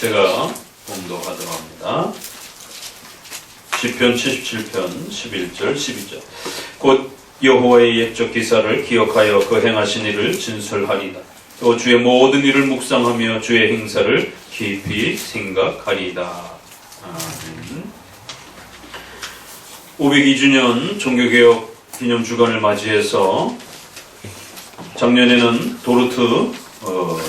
제가 봉독하도록 합니다. 시편 77편 11절 12절. 곧 여호와의 옛적 기사를 기억하여 그 행하신 일을 진술하리다. 또 주의 모든 일을 묵상하며 주의 행사를 깊이 생각하리다. 502주년 종교개혁 기념주간을 맞이해서 작년에는 도르트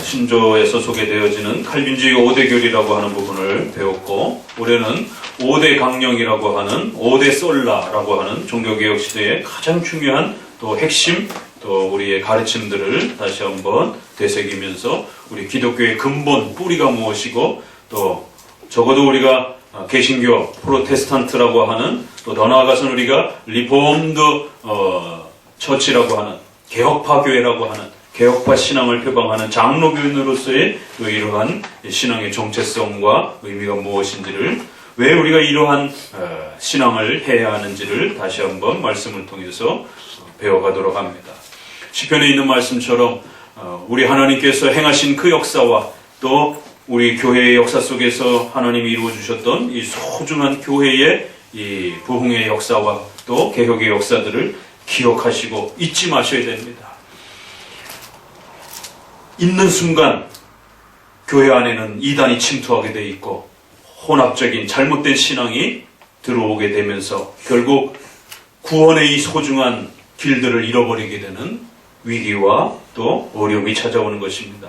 신조에서 소개되어지는 칼빈주의 5대 교리라고 하는 부분을 배웠고, 올해는 5대 강령이라고 하는 5대 솔라라고 하는 종교개혁 시대의 가장 중요한 또 핵심, 또 우리의 가르침들을 다시 한번 되새기면서 우리 기독교의 근본, 뿌리가 무엇이고, 또 적어도 우리가 개신교, 프로테스탄트라고 하는, 또 더 나아가서는 우리가 리폼드 처치라고 하는, 개혁파 교회라고 하는, 개혁파 신앙을 표방하는 장로교인으로서의 또 이러한 신앙의 정체성과 의미가 무엇인지를, 왜 우리가 이러한 신앙을 해야 하는지를 다시 한번 말씀을 통해서 배워가도록 합니다. 시편에 있는 말씀처럼 우리 하나님께서 행하신 그 역사와 또 우리 교회의 역사 속에서 하나님이 이루어 주셨던 이 소중한 교회의 이 부흥의 역사와 또 개혁의 역사들을 기억하시고 잊지 마셔야 됩니다. 있는 순간 교회 안에는 이단이 침투하게 돼 있고 혼합적인 잘못된 신앙이 들어오게 되면서 결국 구원의 이 소중한 길들을 잃어버리게 되는 위기와 또 어려움이 찾아오는 것입니다.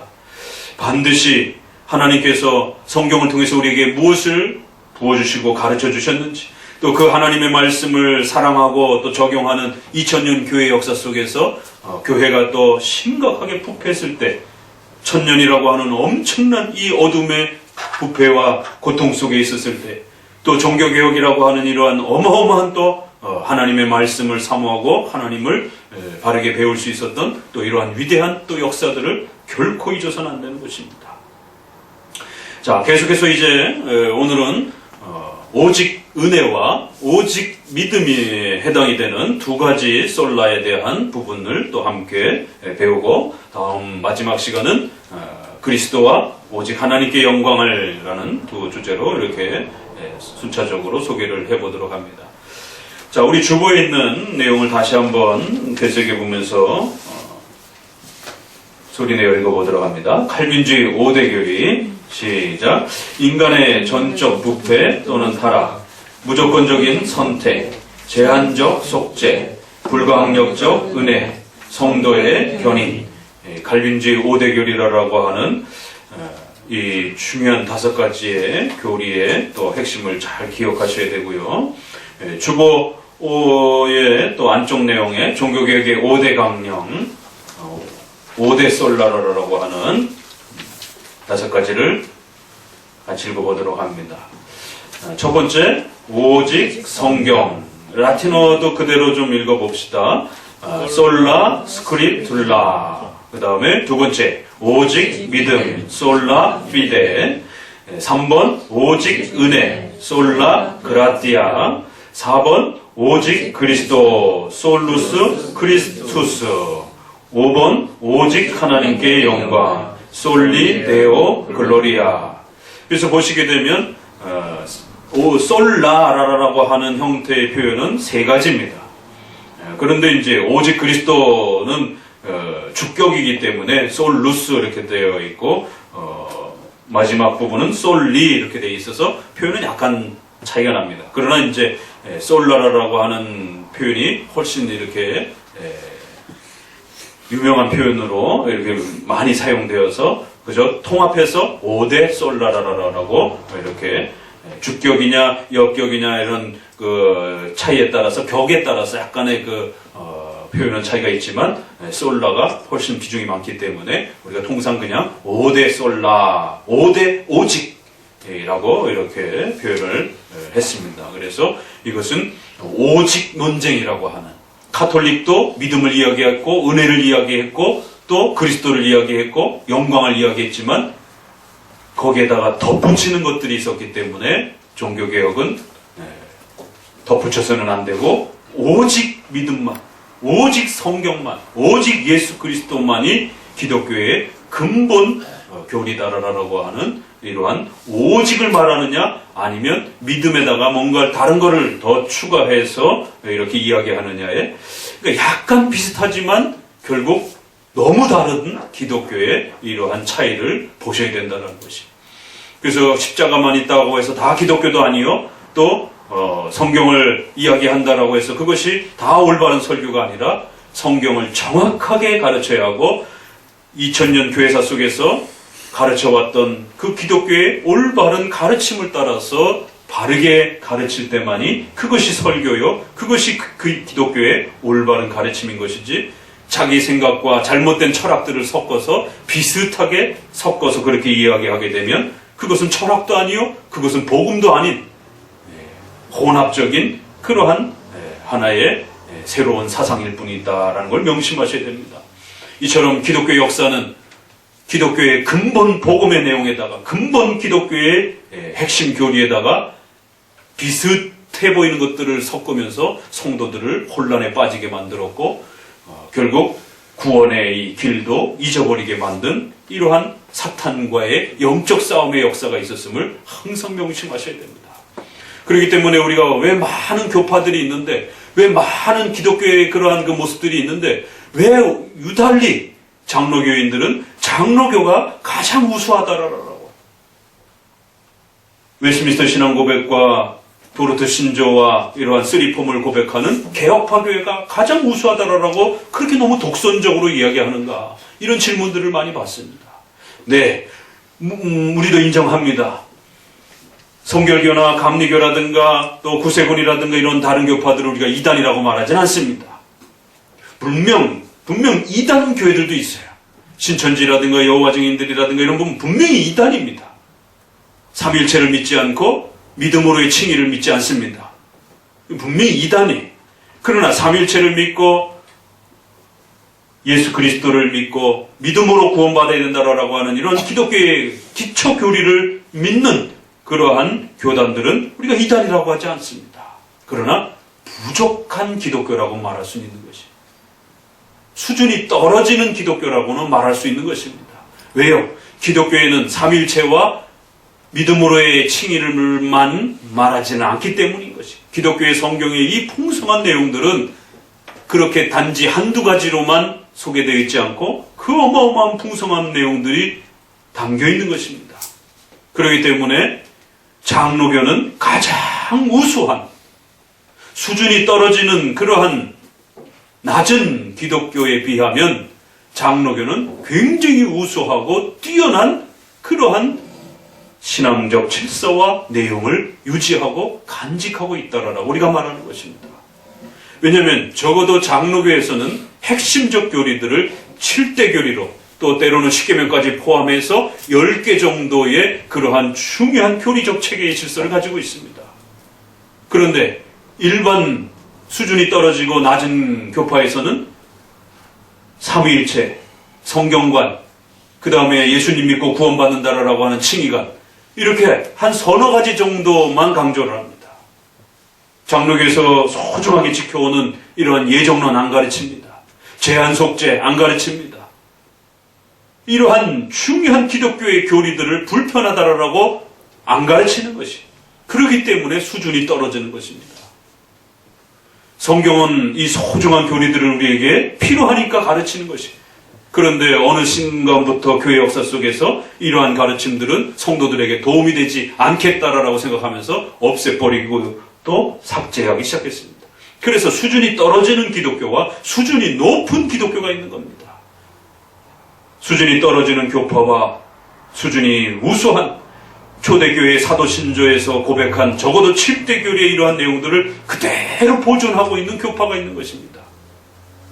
반드시 하나님께서 성경을 통해서 우리에게 무엇을 부어주시고 가르쳐 주셨는지, 또 그 하나님의 말씀을 사랑하고 또 적용하는 2000년 교회 역사 속에서 교회가 또 심각하게 부패했을 때, 천년이라고 하는 엄청난 이 어둠의 부패와 고통 속에 있었을 때, 또 종교개혁이라고 하는 이러한 어마어마한 또 하나님의 말씀을 사모하고 하나님을 바르게 배울 수 있었던 또 이러한 위대한 또 역사들을 결코 잊어서는 안 되는 것입니다. 자, 계속해서 이제 오늘은 오직 은혜와 오직 믿음이 해당이 되는 두 가지 솔라에 대한 부분을 또 함께 배우고, 다음 마지막 시간은 그리스도와 오직 하나님께 영광을 라는 두 주제로 이렇게 순차적으로 소개를 해보도록 합니다. 자, 우리 주보에 있는 내용을 다시 한번 되새겨보면서 소리내어 읽어보도록 합니다. 칼빈주의 5대 교리, 시작. 인간의 전적 부패 또는 타락, 무조건적인 선택, 제한적 속죄, 불가항력적 은혜, 성도의 견인, 칼빈주의 5대 교리라고 하는 이 중요한 5가지의 교리의 또 핵심을 잘 기억하셔야 되고요. 주보의 또 안쪽 내용에 종교개혁의 5대 강령, 5대 솔라라고 하는 5가지를 같이 읽어보도록 합니다. 첫 번째, 오직 성경. 라틴어도 그대로 좀 읽어봅시다. 솔라 스크립툴라. 그 다음에 두 번째, 오직 믿음. 솔라 피데. 3번, 오직 은혜. 솔라 그라티아. 4번, 오직 그리스도. 솔루스 크리스투스. 5번, 오직 하나님께 영광. 솔리 데오 글로리아. 그래서 보시게 되면 솔라라고 하는 형태의 표현은 3가지입니다. 그런데 이제 오직 그리스도는 주격이기 때문에 솔루스 이렇게 되어 있고, 마지막 부분은 솔리 이렇게 되어 있어서 표현은 약간 차이가 납니다. 그러나 이제 솔라라고 하는 표현이 훨씬 이렇게 유명한 표현으로 이렇게 많이 사용되어서 그저 통합해서 5대 솔라라라고 이렇게 주격이냐 역격이냐 이런 그 차이에 따라서 격에 따라서 약간의 그 표현은 차이가 있지만 솔라가 훨씬 비중이 많기 때문에 우리가 통상 그냥 5대 솔라, 5대 오직이라고 이렇게 표현을 했습니다. 그래서 이것은 오직 논쟁이라고 하는, 카톨릭도 믿음을 이야기했고 은혜를 이야기했고 또 그리스도를 이야기했고 영광을 이야기했지만 거기에다가 덧붙이는 것들이 있었기 때문에 종교개혁은 덧붙여서는 안 되고 오직 믿음만, 오직 성경만, 오직 예수 그리스도만이 기독교의 근본 교리다라고 하는 이러한 오직을 말하느냐, 아니면 믿음에다가 뭔가 다른 거를 더 추가해서 이렇게 이야기하느냐에, 그러니까 약간 비슷하지만 결국 너무 다른 기독교의 이러한 차이를 보셔야 된다는 것이. 그래서 십자가만 있다고 해서 다 기독교도 아니요, 또 성경을 이야기한다라고 해서 그것이 다 올바른 설교가 아니라 성경을 정확하게 가르쳐야 하고 2000년 교회사 속에서 가르쳐왔던 그 기독교의 올바른 가르침을 따라서 바르게 가르칠 때만이 그것이 설교요, 그것이 그 기독교의 올바른 가르침인 것이지, 자기 생각과 잘못된 철학들을 섞어서 비슷하게 섞어서 그렇게 이야기하게 되면 그것은 철학도 아니요, 그것은 복음도 아닌 혼합적인 그러한 하나의 새로운 사상일 뿐이다라는 걸 명심하셔야 됩니다. 이처럼 기독교 역사는 기독교의 근본 복음의 내용에다가, 근본 기독교의 핵심 교리에다가 비슷해 보이는 것들을 섞으면서 성도들을 혼란에 빠지게 만들었고, 결국 구원의 이 길도 잊어버리게 만든 이러한 사탄과의 영적 싸움의 역사가 있었음을 항상 명심하셔야 됩니다. 그렇기 때문에 우리가 왜 많은 교파들이 있는데, 왜 많은 기독교의 그러한 그 모습들이 있는데, 왜 유달리 장로교인들은 장로교가 가장 우수하다라고, 웨스민스터 신앙 고백과 도르트 신조와 이러한 쓰리폼을 고백하는 개혁파 교회가 가장 우수하다라고 그렇게 너무 독선적으로 이야기하는가, 이런 질문들을 많이 받습니다. 네, 우리도 인정합니다. 성결교나 감리교라든가 또 구세군이라든가 이런 다른 교파들을 우리가 이단이라고 말하진 않습니다. 분명 이단 교회들도 있어요. 신천지라든가 여호와 증인들이라든가 이런 부분 분명히 이단입니다. 삼위일체를 믿지 않고 믿음으로의 칭의를 믿지 않습니다. 분명히 이단이. 그러나 삼위일체를 믿고 예수 그리스도를 믿고 믿음으로 구원받아야 된다라고 하는 이런 기독교의 기초 교리를 믿는 그러한 교단들은 우리가 이단이라고 하지 않습니다. 그러나 부족한 기독교라고 말할 수 있는 것이, 수준이 떨어지는 기독교라고는 말할 수 있는 것입니다. 왜요? 기독교에는 삼위일체와 믿음으로의 칭의를만 말하지는 않기 때문인 것이. 기독교의 성경의 이 풍성한 내용들은 그렇게 단지 한두 가지로만 소개되어 있지 않고 그 어마어마한 풍성한 내용들이 담겨 있는 것입니다. 그렇기 때문에 장로교는 가장 우수한, 수준이 떨어지는 그러한 낮은 기독교에 비하면 장로교는 굉장히 우수하고 뛰어난 그러한 신앙적 질서와 내용을 유지하고 간직하고 있다라고 우리가 말하는 것입니다. 왜냐하면 적어도 장로교에서는 핵심적 교리들을 7대 교리로, 또 때로는 십계명까지 포함해서 10개 정도의 그러한 중요한 교리적 체계의 질서를 가지고 있습니다. 그런데 일반 수준이 떨어지고 낮은 교파에서는 삼위일체, 성경관, 그 다음에 예수님 믿고 구원받는다라고 하는 칭의관, 이렇게 한 서너 가지 정도만 강조를 합니다. 장로교에서 소중하게 지켜오는 이러한 예정론 안 가르칩니다. 제한속죄 안 가르칩니다. 이러한 중요한 기독교의 교리들을 불편하다라고 안 가르치는 것이, 그렇기 때문에 수준이 떨어지는 것입니다. 성경은 이 소중한 교리들을 우리에게 필요하니까 가르치는 것이, 그런데 어느 순간부터 교회 역사 속에서 이러한 가르침들은 성도들에게 도움이 되지 않겠다라고 생각하면서 없애버리고 또 삭제하기 시작했습니다. 그래서 수준이 떨어지는 기독교와 수준이 높은 기독교가 있는 겁니다. 수준이 떨어지는 교파와 수준이 우수한 초대교회의 사도신조에서 고백한 적어도 7대 교리의 이러한 내용들을 그대로 보존하고 있는 교파가 있는 것입니다.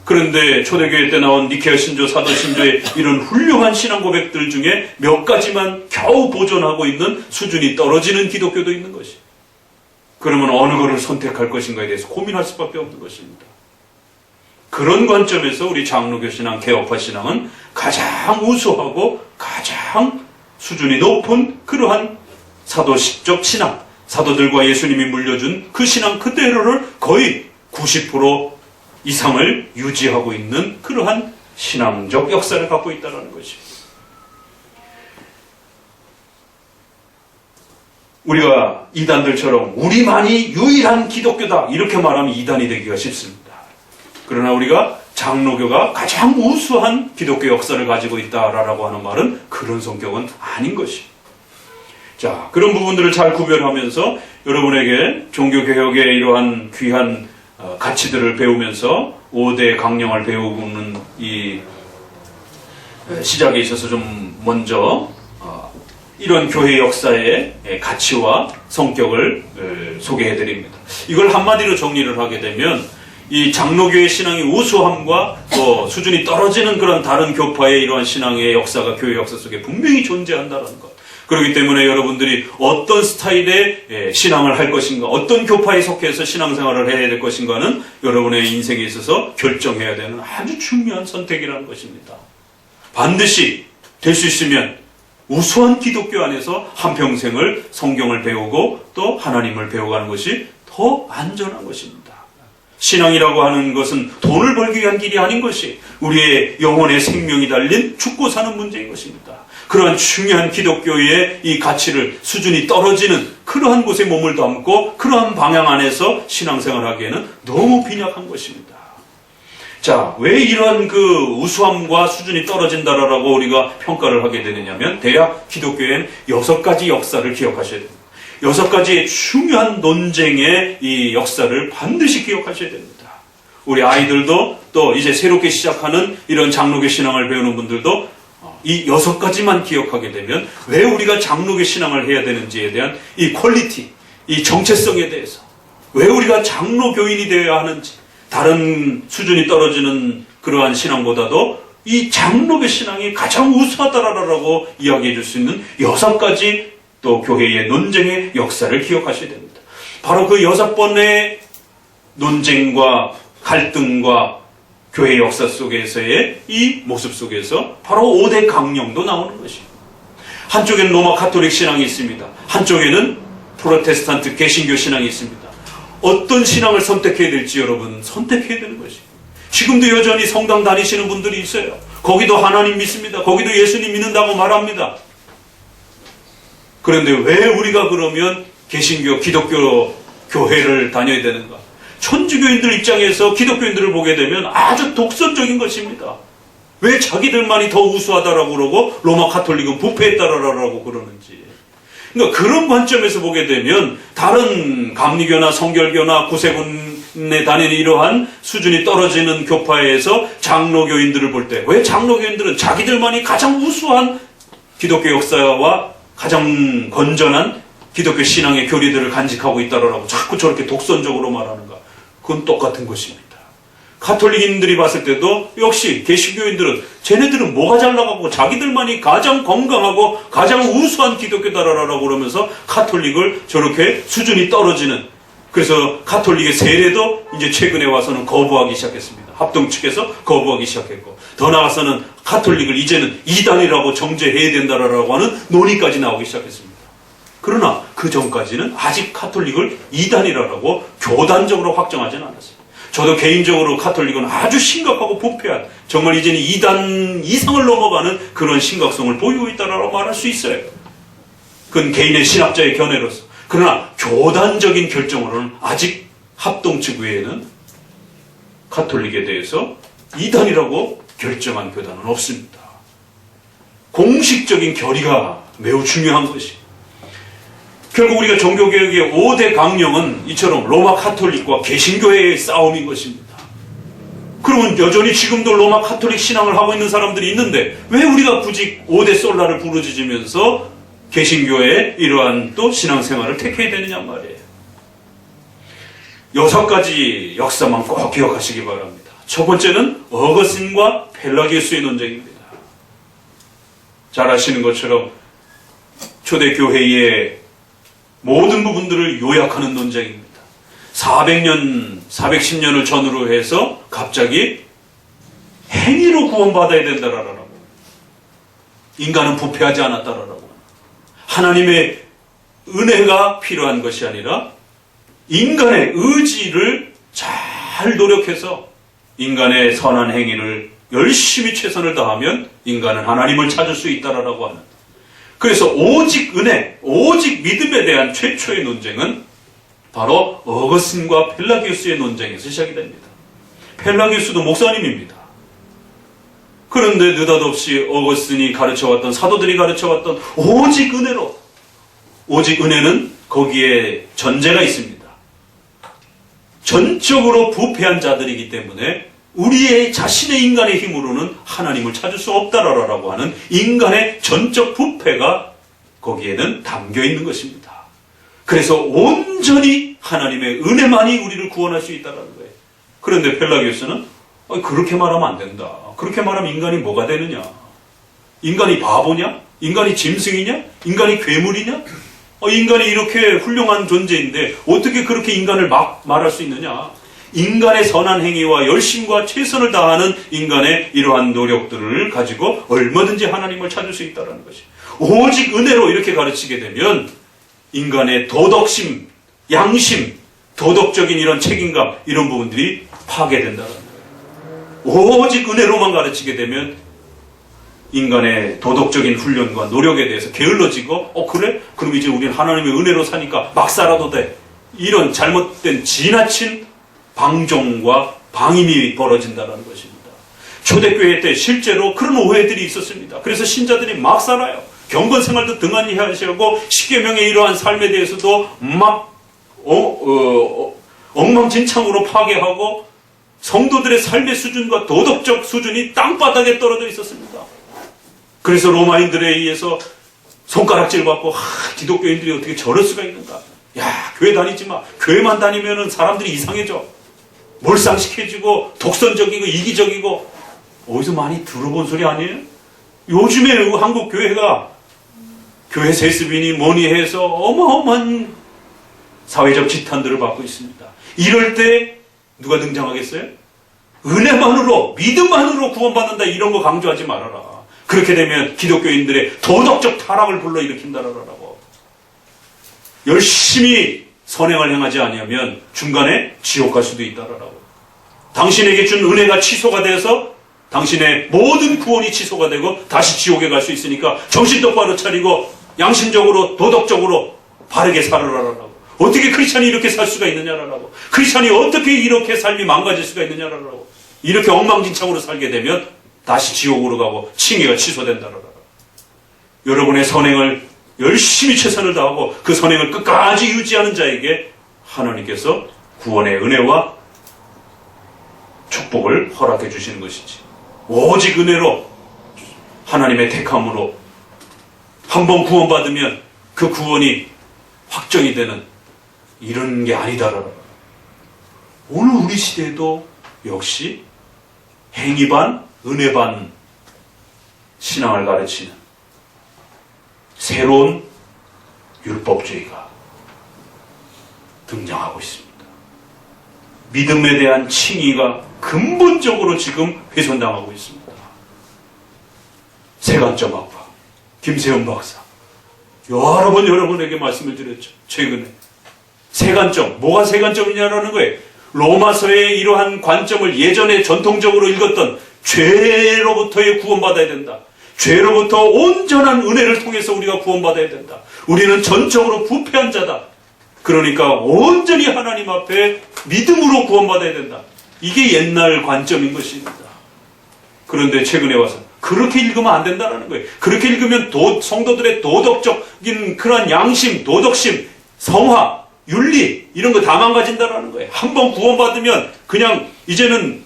그런데 초대교회 때 나온 니케아 신조, 사도신조의 이런 훌륭한 신앙 고백들 중에 몇 가지만 겨우 보존하고 있는 수준이 떨어지는 기독교도 있는 것이. 그러면 어느 것을 선택할 것인가에 대해서 고민할 수밖에 없는 것입니다. 그런 관점에서 우리 장로교 신앙, 개혁파 신앙은 가장 우수하고 가장 수준이 높은 그러한 사도적 신앙, 사도들과 예수님이 물려준 그 신앙 그대로를 거의 90% 이상을 유지하고 있는 그러한 신앙적 역사를 갖고 있다는 것입니다. 우리가 이단들처럼 우리만이 유일한 기독교다 이렇게 말하면 이단이 되기가 쉽습니다. 그러나 우리가 장로교가 가장 우수한 기독교 역사를 가지고 있다라고 하는 말은 그런 성격은 아닌 것입니다. 자, 그런 부분들을 잘 구별하면서 여러분에게 종교개혁의 이러한 귀한 가치들을 배우면서 5대 강령을 배우는 이 시작에 있어서 좀 먼저 이런 교회 역사의 가치와 성격을 소개해드립니다. 이걸 한마디로 정리를 하게 되면 이 장로교의 신앙의 우수함과 또 수준이 떨어지는 그런 다른 교파의 이러한 신앙의 역사가 교회 역사 속에 분명히 존재한다는 것. 그렇기 때문에 여러분들이 어떤 스타일의 신앙을 할 것인가, 어떤 교파에 속해서 신앙생활을 해야 될 것인가는 여러분의 인생에 있어서 결정해야 되는 아주 중요한 선택이라는 것입니다. 반드시 될 수 있으면 우수한 기독교 안에서 한평생을 성경을 배우고 또 하나님을 배워가는 것이 더 안전한 것입니다. 신앙이라고 하는 것은 돈을 벌기 위한 길이 아닌 것이 우리의 영혼의 생명이 달린 죽고 사는 문제인 것입니다. 그러한 중요한 기독교의 이 가치를 수준이 떨어지는 그러한 곳에 몸을 담고 그러한 방향 안에서 신앙생활하기에는 너무 빈약한 것입니다. 자, 왜 이런 그 우수함과 수준이 떨어진다라고 우리가 평가를 하게 되느냐면 대략 기독교에는 6가지 역사를 기억하셔야 됩니다. 6가지의 중요한 논쟁의 이 역사를 반드시 기억하셔야 됩니다. 우리 아이들도 또 이제 새롭게 시작하는 이런 장로교 신앙을 배우는 분들도 이 6가지만 기억하게 되면 왜 우리가 장로교 신앙을 해야 되는지에 대한 이 퀄리티, 이 정체성에 대해서 왜 우리가 장로교인이 되어야 하는지 다른 수준이 떨어지는 그러한 신앙보다도 이 장로교 신앙이 가장 우수하다라고 이야기해 줄 수 있는 6가지 또 교회의 논쟁의 역사를 기억하셔야 됩니다. 바로 그 6번의 논쟁과 갈등과 교회 역사 속에서의 이 모습 속에서 바로 5대 강령도 나오는 것입니다. 한쪽에는 로마 가톨릭 신앙이 있습니다. 한쪽에는 프로테스탄트 개신교 신앙이 있습니다. 어떤 신앙을 선택해야 될지 여러분 선택해야 되는 것입니다. 지금도 여전히 성당 다니시는 분들이 있어요. 거기도 하나님 믿습니다. 거기도 예수님 믿는다고 말합니다. 그런데 왜 우리가 그러면 개신교, 기독교 교회를 다녀야 되는가? 천주교인들 입장에서 기독교인들을 보게 되면 아주 독선적인 것입니다. 왜 자기들만이 더 우수하다라고 그러고 로마 가톨릭은 부패했다라고 그러는지. 그러니까 그런 관점에서 보게 되면 다른 감리교나 성결교나 구세군에 다니는 이러한 수준이 떨어지는 교파에서 장로교인들을 볼 때 왜 장로교인들은 자기들만이 가장 우수한 기독교 역사와 가장 건전한 기독교 신앙의 교리들을 간직하고 있다라고 자꾸 저렇게 독선적으로 말하는가? 그건 똑같은 것입니다. 가톨릭인들이 봤을 때도 역시 개신교인들은 쟤네들은 뭐가 잘 나가고 자기들만이 가장 건강하고 가장 우수한 기독교다라고 그러면서 가톨릭을 저렇게 수준이 떨어지는 그래서 가톨릭의 세례도 이제 최근에 와서는 거부하기 시작했습니다. 합동 측에서 거부하기 시작했고 더 나아가서는 가톨릭을 이제는 이단이라고 정죄해야 된다라고 하는 논의까지 나오기 시작했습니다. 그러나 그 전까지는 아직 가톨릭을 이단이라고 교단적으로 확정하지는 않았습니다. 저도 개인적으로 가톨릭은 아주 심각하고 부패한 정말 이제는 이단 이상을 넘어가는 그런 심각성을 보이고 있다라고 말할 수 있어요. 그건 개인의 신학자의 견해로서. 그러나 교단적인 결정으로는 아직 합동측 외에는 가톨릭에 대해서 이단이라고 결정한 교단은 없습니다. 공식적인 결의가 매우 중요한 것이. 결국 우리가 종교개혁의 5대 강령은 이처럼 로마 가톨릭과 개신교의 싸움인 것입니다. 그러면 여전히 지금도 로마 가톨릭 신앙을 하고 있는 사람들이 있는데 왜 우리가 굳이 5대 솔라를 부르짖으면서 개신교의 이러한 또 신앙생활을 택해야 되느냐 말이에요. 6가지 역사만 꼭 기억하시기 바랍니다. 첫 번째는 어거스틴과 펠라기우스의 논쟁입니다. 잘 아시는 것처럼 초대교회의 모든 부분들을 요약하는 논쟁입니다. 410년을 전후로 해서 갑자기 행위로 구원받아야 된다라고. 인간은 부패하지 않았다라고. 하나님의 은혜가 필요한 것이 아니라 인간의 의지를 잘 노력해서 인간의 선한 행위를 열심히 최선을 다하면 인간은 하나님을 찾을 수 있다라고 하는 그래서 오직 은혜, 오직 믿음에 대한 최초의 논쟁은 바로 어거스틴과 펠라기우스의 논쟁에서 시작이 됩니다. 펠라기우스도 목사님입니다. 그런데 느닷없이 어거스틴이 가르쳐왔던, 사도들이 가르쳐왔던 오직 은혜로, 오직 은혜는 거기에 전제가 있습니다. 전적으로 부패한 자들이기 때문에 우리의 자신의 인간의 힘으로는 하나님을 찾을 수 없다라고 하는 인간의 전적 부패가 거기에는 담겨 있는 것입니다. 그래서 온전히 하나님의 은혜만이 우리를 구원할 수 있다는 거예요. 그런데 펠라기우스는 그렇게 말하면 안 된다. 그렇게 말하면 인간이 뭐가 되느냐? 인간이 바보냐? 인간이 짐승이냐? 인간이 괴물이냐? 인간이 이렇게 훌륭한 존재인데 어떻게 그렇게 인간을 막 말할 수 있느냐? 인간의 선한 행위와 열심과 최선을 다하는 인간의 이러한 노력들을 가지고 얼마든지 하나님을 찾을 수 있다는 것이. 오직 은혜로 이렇게 가르치게 되면 인간의 도덕심, 양심, 도덕적인 이런 책임감, 이런 부분들이 파괴된다는 거예요. 오직 은혜로만 가르치게 되면 인간의 도덕적인 훈련과 노력에 대해서 게을러지고, 그래? 그럼 이제 우리는 하나님의 은혜로 사니까 막 살아도 돼. 이런 잘못된 지나친 방종과 방임이 벌어진다는 것입니다. 초대교회 때 실제로 그런 오해들이 있었습니다. 그래서 신자들이 막 살아요. 경건 생활도 등한히 하시고 십계명의 이러한 삶에 대해서도 막 엉망진창으로 파괴하고 성도들의 삶의 수준과 도덕적 수준이 땅바닥에 떨어져 있었습니다. 그래서 로마인들에 의해서 손가락질 받고 기독교인들이 어떻게 저럴 수가 있는가. 야, 교회 다니지 마. 교회만 다니면 사람들이 이상해져. 몰상식해지고 독선적이고 이기적이고. 어디서 많이 들어본 소리 아니에요? 요즘에 한국 교회가 교회 세습이니 뭐니 해서 어마어마한 사회적 지탄들을 받고 있습니다. 이럴 때 누가 등장하겠어요? 은혜만으로, 믿음만으로 구원받는다, 이런 거 강조하지 말아라. 그렇게 되면 기독교인들의 도덕적 타락을 불러일으킨다라고. 열심히 선행을 행하지 아니하면 중간에 지옥 갈 수도 있다라고. 당신에게 준 은혜가 취소가 돼서 당신의 모든 구원이 취소가 되고 다시 지옥에 갈 수 있으니까 정신 똑바로 차리고 양심적으로 도덕적으로 바르게 살아라라고. 어떻게 크리스찬이 이렇게 살 수가 있느냐라고. 크리스찬이 어떻게 이렇게 삶이 망가질 수가 있느냐라고. 이렇게 엉망진창으로 살게 되면 다시 지옥으로 가고 칭의가 취소된다라고. 여러분의 선행을 열심히 최선을 다하고 그 선행을 끝까지 유지하는 자에게 하나님께서 구원의 은혜와 축복을 허락해 주시는 것이지. 오직 은혜로 하나님의 택함으로 한번 구원받으면 그 구원이 확정이 되는 이런 게 아니다라고. 오늘 우리 시대에도 역시 행위 반, 은혜 반 신앙을 가르치는 새로운 율법주의가 등장하고 있습니다. 믿음에 대한 칭의가 근본적으로 지금 훼손당하고 있습니다. 세관점 학파, 김세현 박사, 여러 번 여러분에게 말씀을 드렸죠. 최근에. 세관점, 뭐가 세관점이냐라는 거예요. 로마서의 이러한 관점을 예전에 전통적으로 읽었던 죄로부터의 구원받아야 된다. 죄로부터 온전한 은혜를 통해서 우리가 구원받아야 된다. 우리는 전적으로 부패한 자다. 그러니까 온전히 하나님 앞에 믿음으로 구원받아야 된다. 이게 옛날 관점인 것입니다. 그런데 최근에 와서 그렇게 읽으면 안 된다는 거예요. 그렇게 읽으면 성도들의 도덕적인 그런 양심, 도덕심, 성화, 윤리 이런 거 다 망가진다는 거예요. 한번 구원받으면 그냥 이제는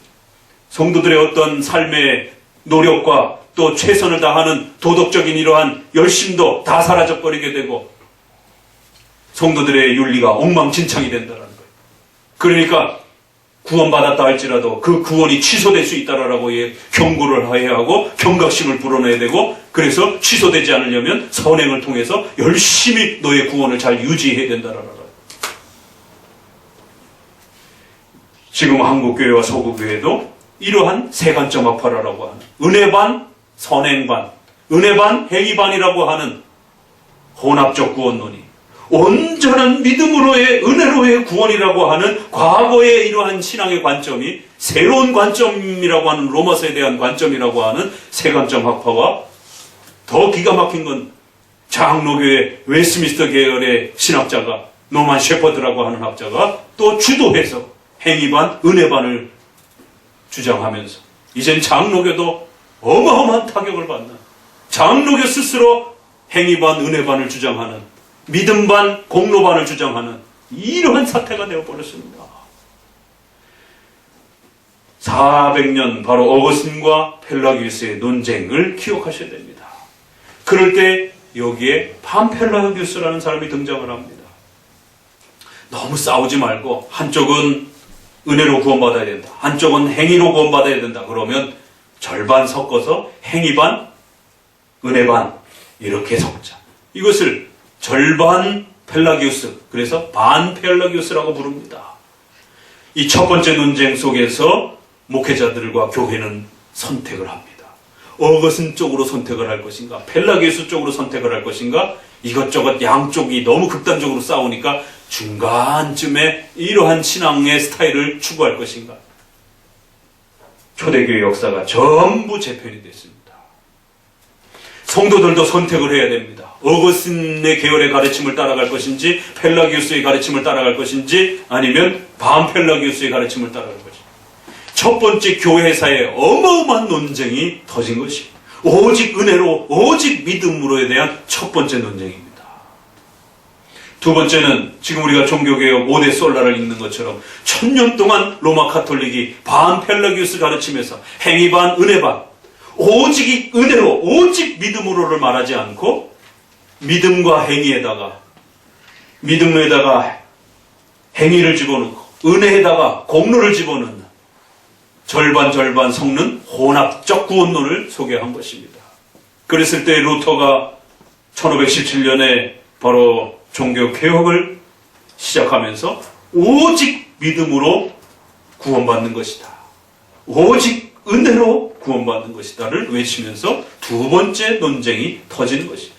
성도들의 어떤 삶의 노력과 또 최선을 다하는 도덕적인 이러한 열심도 다 사라져버리게 되고 성도들의 윤리가 엉망진창이 된다는 거예요. 그러니까 구원받았다 할지라도 그 구원이 취소될 수 있다라고 경고를 해야 하고 경각심을 불어넣어야 되고, 그래서 취소되지 않으려면 선행을 통해서 열심히 너의 구원을 잘 유지해야 된다라고. 지금 한국교회와 서구교회도 이러한 세관점 학파라고 하는 은혜 반, 선행 반, 은혜 반, 행위 반이라고 하는 혼합적 구원론이 온전한 믿음으로의 은혜로의 구원이라고 하는 과거의 이러한 신앙의 관점이 새로운 관점이라고 하는 로마서에 대한 관점이라고 하는 세관점 학파와 더 기가 막힌 건 장로교의 웨스트민스터 계열의 신학자가 노만 셰퍼드라고 하는 학자가 또 주도해서 행위 반, 은혜 반을 주장하면서 이젠 장로교도 어마어마한 타격을 받는, 장로교 스스로 행위 반, 은혜 반을 주장하는, 믿음 반, 공로 반을 주장하는 이러한 사태가 되어버렸습니다. 400년 바로 어거스틴과 펠라기우스의 논쟁을 기억하셔야 됩니다. 그럴 때 여기에 팜펠라기우스라는 사람이 등장을 합니다. 너무 싸우지 말고 한쪽은 은혜로 구원받아야 된다, 한쪽은 행위로 구원받아야 된다. 그러면 절반 섞어서 행위 반, 은혜 반 이렇게 섞자. 이것을 절반 펠라기우스, 그래서 반 펠라기우스라고 부릅니다. 이 첫 번째 논쟁 속에서 목회자들과 교회는 선택을 합니다. 어거스틴 쪽으로 선택을 할 것인가, 펠라기우스 쪽으로 선택을 할 것인가, 이것저것 양쪽이 너무 극단적으로 싸우니까 중간쯤에 이러한 신앙의 스타일을 추구할 것인가. 초대교회 역사가 전부 재편이 됐습니다. 성도들도 선택을 해야 됩니다. 어거스틴의 계열의 가르침을 따라갈 것인지, 펠라기우스의 가르침을 따라갈 것인지, 아니면 반펠라기우스의 가르침을 따라갈 것인지. 첫 번째 교회사에 어마어마한 논쟁이 터진 것이 오직 은혜로, 오직 믿음으로에 대한 첫 번째 논쟁입니다. 두 번째는 지금 우리가 종교개혁 5대 솔라를 읽는 것처럼 1000년 동안 로마 카톨릭이 반펠라기우스 가르침에서 행위 반, 은혜 반, 오직 은혜로, 오직 믿음으로를 말하지 않고 믿음과 행위에다가, 믿음에다가 행위를 집어넣고 은혜에다가 공로를 집어넣는 절반 섞는 혼합적 구원론을 소개한 것입니다. 그랬을 때 루터가 1517년에 바로 종교개혁을 시작하면서 오직 믿음으로 구원받는 것이다, 오직 은혜로 구원받는 것이다를 외치면서 두 번째 논쟁이 터지는 것입니다.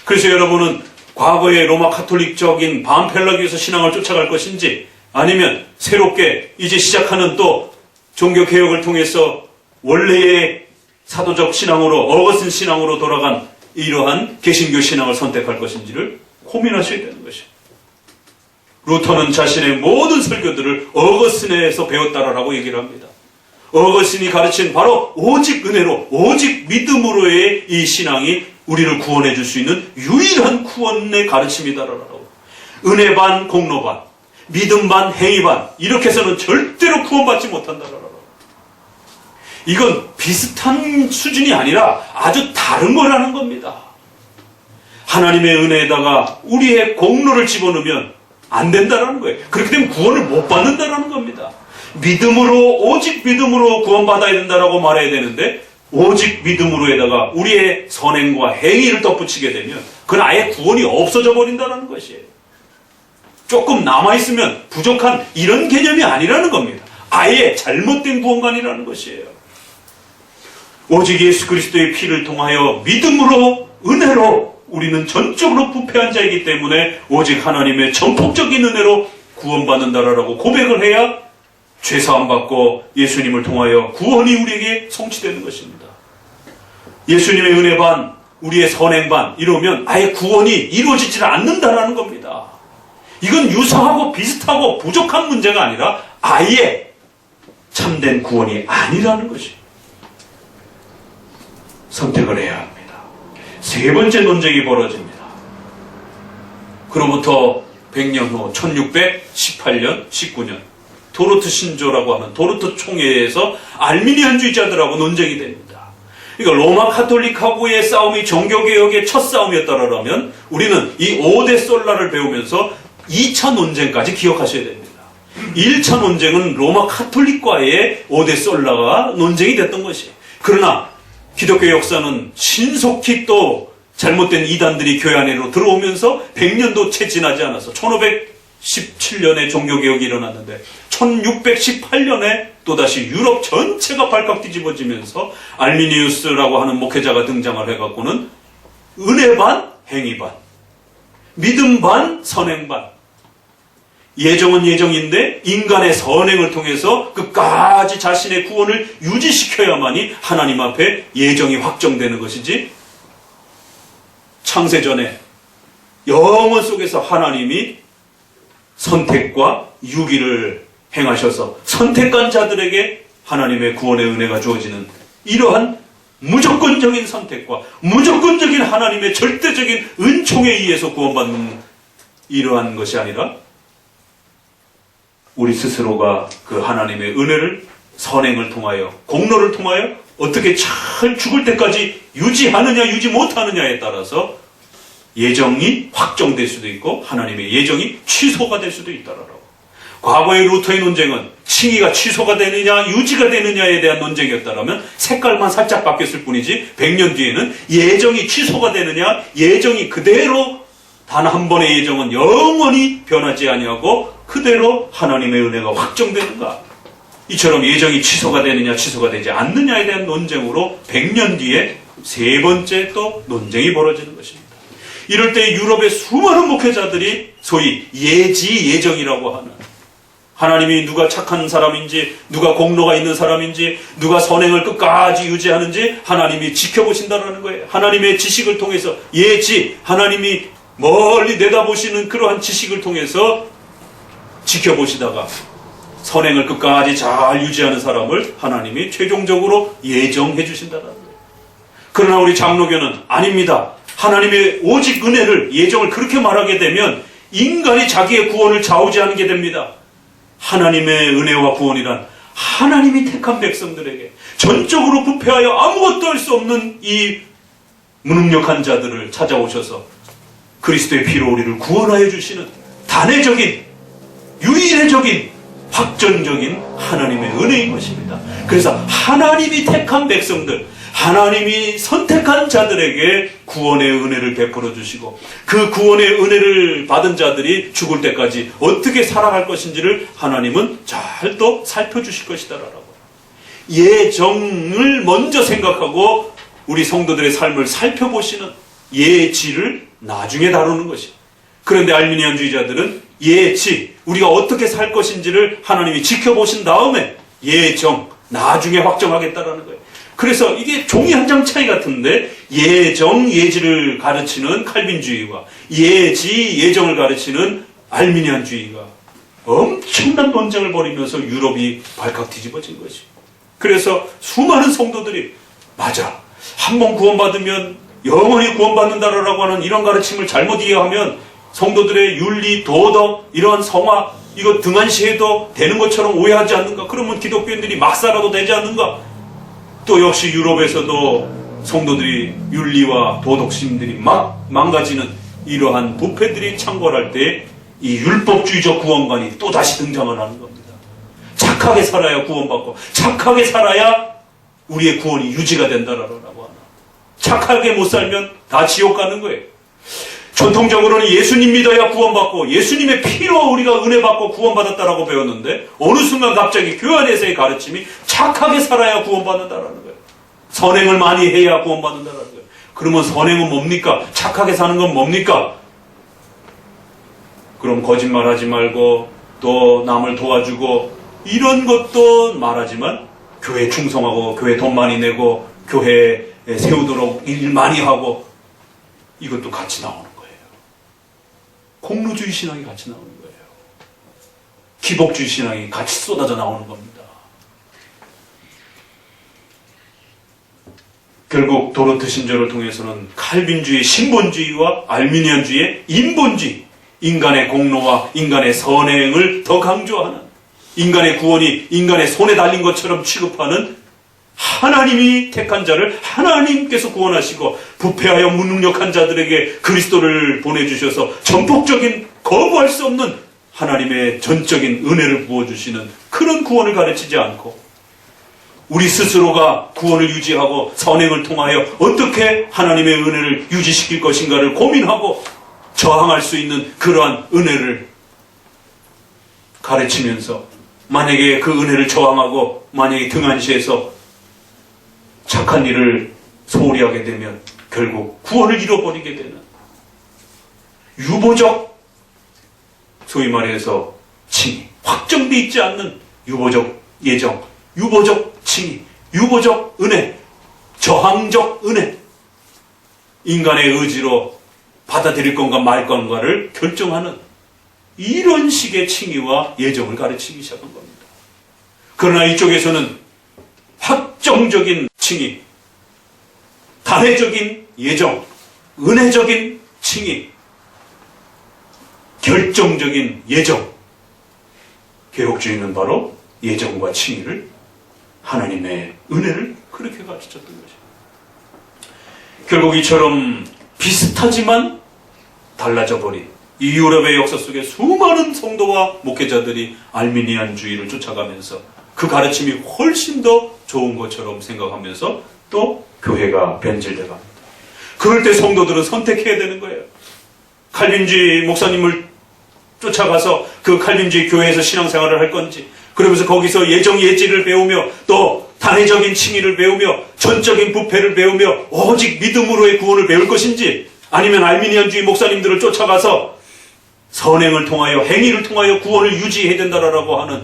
그래서 여러분은 과거의 로마 카톨릭적인 반펠라기우스 신앙을 쫓아갈 것인지, 아니면 새롭게 이제 시작하는 또 종교개혁을 통해서 원래의 사도적 신앙으로, 어거스틴 신앙으로 돌아간 이러한 개신교 신앙을 선택할 것인지를 고민하셔야 되는 것이에요. 루터는 자신의 모든 설교들을 어거스틴에서 배웠다라고 얘기를 합니다. 어거스틴이 가르친 바로 오직 은혜로, 오직 믿음으로의 이 신앙이 우리를 구원해 줄 수 있는 유일한 구원의 가르침이다라고. 은혜 반, 공로 반, 믿음 반, 행위 반, 이렇게 해서는 절대로 구원받지 못한다라고. 이건 비슷한 수준이 아니라 아주 다른 거라는 겁니다. 하나님의 은혜에다가 우리의 공로를 집어넣으면 안 된다라는 거예요. 그렇게 되면 구원을 못 받는다라는 겁니다. 믿음으로, 오직 믿음으로 구원받아야 된다라고 말해야 되는데, 오직 믿음으로에다가 우리의 선행과 행위를 덧붙이게 되면 그건 아예 구원이 없어져 버린다는 것이에요. 조금 남아있으면 부족한 이런 개념이 아니라는 겁니다. 아예 잘못된 구원관이라는 것이에요. 오직 예수 그리스도의 피를 통하여 믿음으로, 은혜로 우리는 전적으로 부패한 자이기 때문에 오직 하나님의 전폭적인 은혜로 구원받는다라고 고백을 해야 죄사함 받고 예수님을 통하여 구원이 우리에게 성취되는 것입니다. 예수님의 은혜 반, 우리의 선행 반 이러면 아예 구원이 이루어지지 않는다라는 겁니다. 이건 유사하고 비슷하고 부족한 문제가 아니라 아예 참된 구원이 아니라는 것이에요. 선택을 해야 합니다. 세 번째 논쟁이 벌어집니다. 그로부터 100년 후 1618년, 19년 도르트 신조라고 하는 도르트 총회에서 알미니안주의자들하고 논쟁이 됩니다. 그러니까 로마 카톨릭하고의 싸움이 종교개혁의 첫 싸움이었다라면 우리는 이 5대 솔라를 배우면서 2차 논쟁까지 기억하셔야 됩니다. 1차 논쟁은 로마 카톨릭과의 5대 솔라가 논쟁이 됐던 것이에요. 그러나 기독교 역사는 신속히 또 잘못된 이단들이 교회 안으로 들어오면서 100년도 채 지나지 않아서 1517년에 종교개혁이 일어났는데 1618년에 또다시 유럽 전체가 발칵 뒤집어지면서 알미니우스라고 하는 목회자가 등장을 해갖고는 은혜 반, 행위 반, 믿음 반, 선행 반. 예정은 예정인데 인간의 선행을 통해서 끝까지 자신의 구원을 유지시켜야만이 하나님 앞에 예정이 확정되는 것이지, 창세전에 영원 속에서 하나님이 선택과 유기를 행하셔서 선택한 자들에게 하나님의 구원의 은혜가 주어지는 이러한 무조건적인 선택과 무조건적인 하나님의 절대적인 은총에 의해서 구원받는 이러한 것이 아니라 우리 스스로가 그 하나님의 은혜를 선행을 통하여 공로를 통하여 어떻게 잘 죽을 때까지 유지하느냐 유지 못하느냐에 따라서 예정이 확정될 수도 있고 하나님의 예정이 취소가 될 수도 있다라고. 과거의 루터의 논쟁은 칭의가 취소가 되느냐 유지가 되느냐에 대한 논쟁이었다라면 색깔만 살짝 바뀌었을 뿐이지 100년 뒤에는 예정이 취소가 되느냐 예정이 그대로 단 한 번의 예정은 영원히 변하지 아니하고 그대로 하나님의 은혜가 확정되는가, 이처럼 예정이 취소가 되느냐 취소가 되지 않느냐에 대한 논쟁으로 100년 뒤에 세 번째 또 논쟁이 벌어지는 것입니다. 이럴 때 유럽의 수많은 목회자들이 소위 예지예정이라고 하는, 하나님이 누가 착한 사람인지 누가 공로가 있는 사람인지 누가 선행을 끝까지 유지하는지 하나님이 지켜보신다는 거예요. 하나님의 지식을 통해서 하나님이 멀리 내다보시는 그러한 지식을 통해서 지켜보시다가 선행을 끝까지 잘 유지하는 사람을 하나님이 최종적으로 예정해 주신다는 거예요. 그러나 우리 장로교는 아닙니다. 하나님의 오직 은혜를 예정을 그렇게 말하게 되면 인간이 자기의 구원을 좌우지하게 됩니다. 하나님의 은혜와 구원이란 하나님이 택한 백성들에게 전적으로 부패하여 아무것도 할 수 없는 이 무능력한 자들을 찾아오셔서 그리스도의 피로 우리를 구원하여 주시는 단회적인 유일해적인 확전적인 하나님의 은혜인 것입니다. 그래서 하나님이 택한 백성들, 하나님이 선택한 자들에게 구원의 은혜를 베풀어 주시고 그 구원의 은혜를 받은 자들이 죽을 때까지 어떻게 살아갈 것인지를 하나님은 잘 또 살펴주실 것이다라고. 예정을 먼저 생각하고 우리 성도들의 삶을 살펴보시는 예지를 나중에 다루는 것이. 그런데 알미니안주의자들은 예지, 우리가 어떻게 살 것인지를 하나님이 지켜보신 다음에 예정, 나중에 확정하겠다라는 거예요. 그래서 이게 종이 한 장 차이 같은데 예정, 예지를 가르치는 칼빈주의와 예정을 가르치는 알미니안주의가 엄청난 논쟁을 벌이면서 유럽이 발칵 뒤집어진 것이. 그래서 수많은 성도들이 맞아, 한번 구원받으면 영원히 구원받는다라고 하는 이런 가르침을 잘못 이해하면 성도들의 윤리, 도덕, 이러한 성화, 이거 등한시해도 되는 것처럼 오해하지 않는가? 그러면 기독교인들이 막 살아도 되지 않는가? 또 역시 유럽에서도 성도들이 윤리와 도덕심들이 막 망가지는 이러한 부패들이 창궐할 때 이 율법주의적 구원관이 또 다시 등장을 하는 겁니다. 착하게 살아야 구원받고 착하게 살아야 우리의 구원이 유지가 된다라고 하나. 착하게 못 살면 다 지옥 가는 거예요. 전통적으로는 예수님 믿어야 구원받고 예수님의 피로 우리가 은혜 받고 구원받았다라고 배웠는데 어느 순간 갑자기 교회 안에서의 가르침이 착하게 살아야 구원받는다라는 거예요. 선행을 많이 해야 구원받는다라는 거예요. 그러면 선행은 뭡니까? 착하게 사는 건 뭡니까? 그럼 거짓말하지 말고 또 남을 도와주고 이런 것도 말하지만 교회 충성하고 교회 돈 많이 내고 교회에 세우도록 일 많이 하고 이것도 같이 나오는 거예요. 공로주의 신앙이 같이 나오는 거예요. 기복주의 신앙이 같이 쏟아져 나오는 겁니다. 결국 도르트 신조를 통해서는 칼빈주의 신본주의와 알미니안주의의 인본주의, 인간의 공로와 인간의 선행을 더 강조하는, 인간의 구원이 인간의 손에 달린 것처럼 취급하는 하나님이 택한 자를 하나님께서 구원하시고 부패하여 무능력한 자들에게 그리스도를 보내주셔서 전폭적인 거부할 수 없는 하나님의 전적인 은혜를 부어주시는 그런 구원을 가르치지 않고 우리 스스로가 구원을 유지하고 선행을 통하여 어떻게 하나님의 은혜를 유지시킬 것인가를 고민하고 저항할 수 있는 그러한 은혜를 가르치면서 만약에 그 은혜를 저항하고 만약에 등한시해서 착한 일을 소홀히 하게 되면 결국 구원을 잃어버리게 되는 유보적, 소위 말해서 칭의, 확정되어 있지 않는 유보적 예정, 유보적 칭의, 유보적 은혜, 저항적 은혜, 인간의 의지로 받아들일 건가 말 건가를 결정하는 이런 식의 칭의와 예정을 가르치기 시작한 겁니다. 그러나 이쪽에서는 확정적인 칭의, 단회적인 예정, 은혜적인 칭의, 결정적인 예정. 개혁주의는 바로 예정과 칭의를, 하나님의 은혜를 그렇게 가르쳤던 것이죠. 결국 이처럼 비슷하지만 달라져 버린 이 유럽의 역사 속에 수많은 성도와 목회자들이 알미니안주의를 쫓아가면서 그 가르침이 훨씬 더 좋은 것처럼 생각하면서 또 교회가 변질돼 갑니다. 그럴 때 성도들은 선택해야 되는 거예요. 칼빈주의 목사님을 쫓아가서 그 칼빈주의 교회에서 신앙생활을 할 건지, 그러면서 거기서 예정 예지를 배우며 또 단회적인 칭의를 배우며 전적인 부패를 배우며 오직 믿음으로의 구원을 배울 것인지, 아니면 알미니안주의 목사님들을 쫓아가서 선행을 통하여 행위를 통하여 구원을 유지해야 된다라고 하는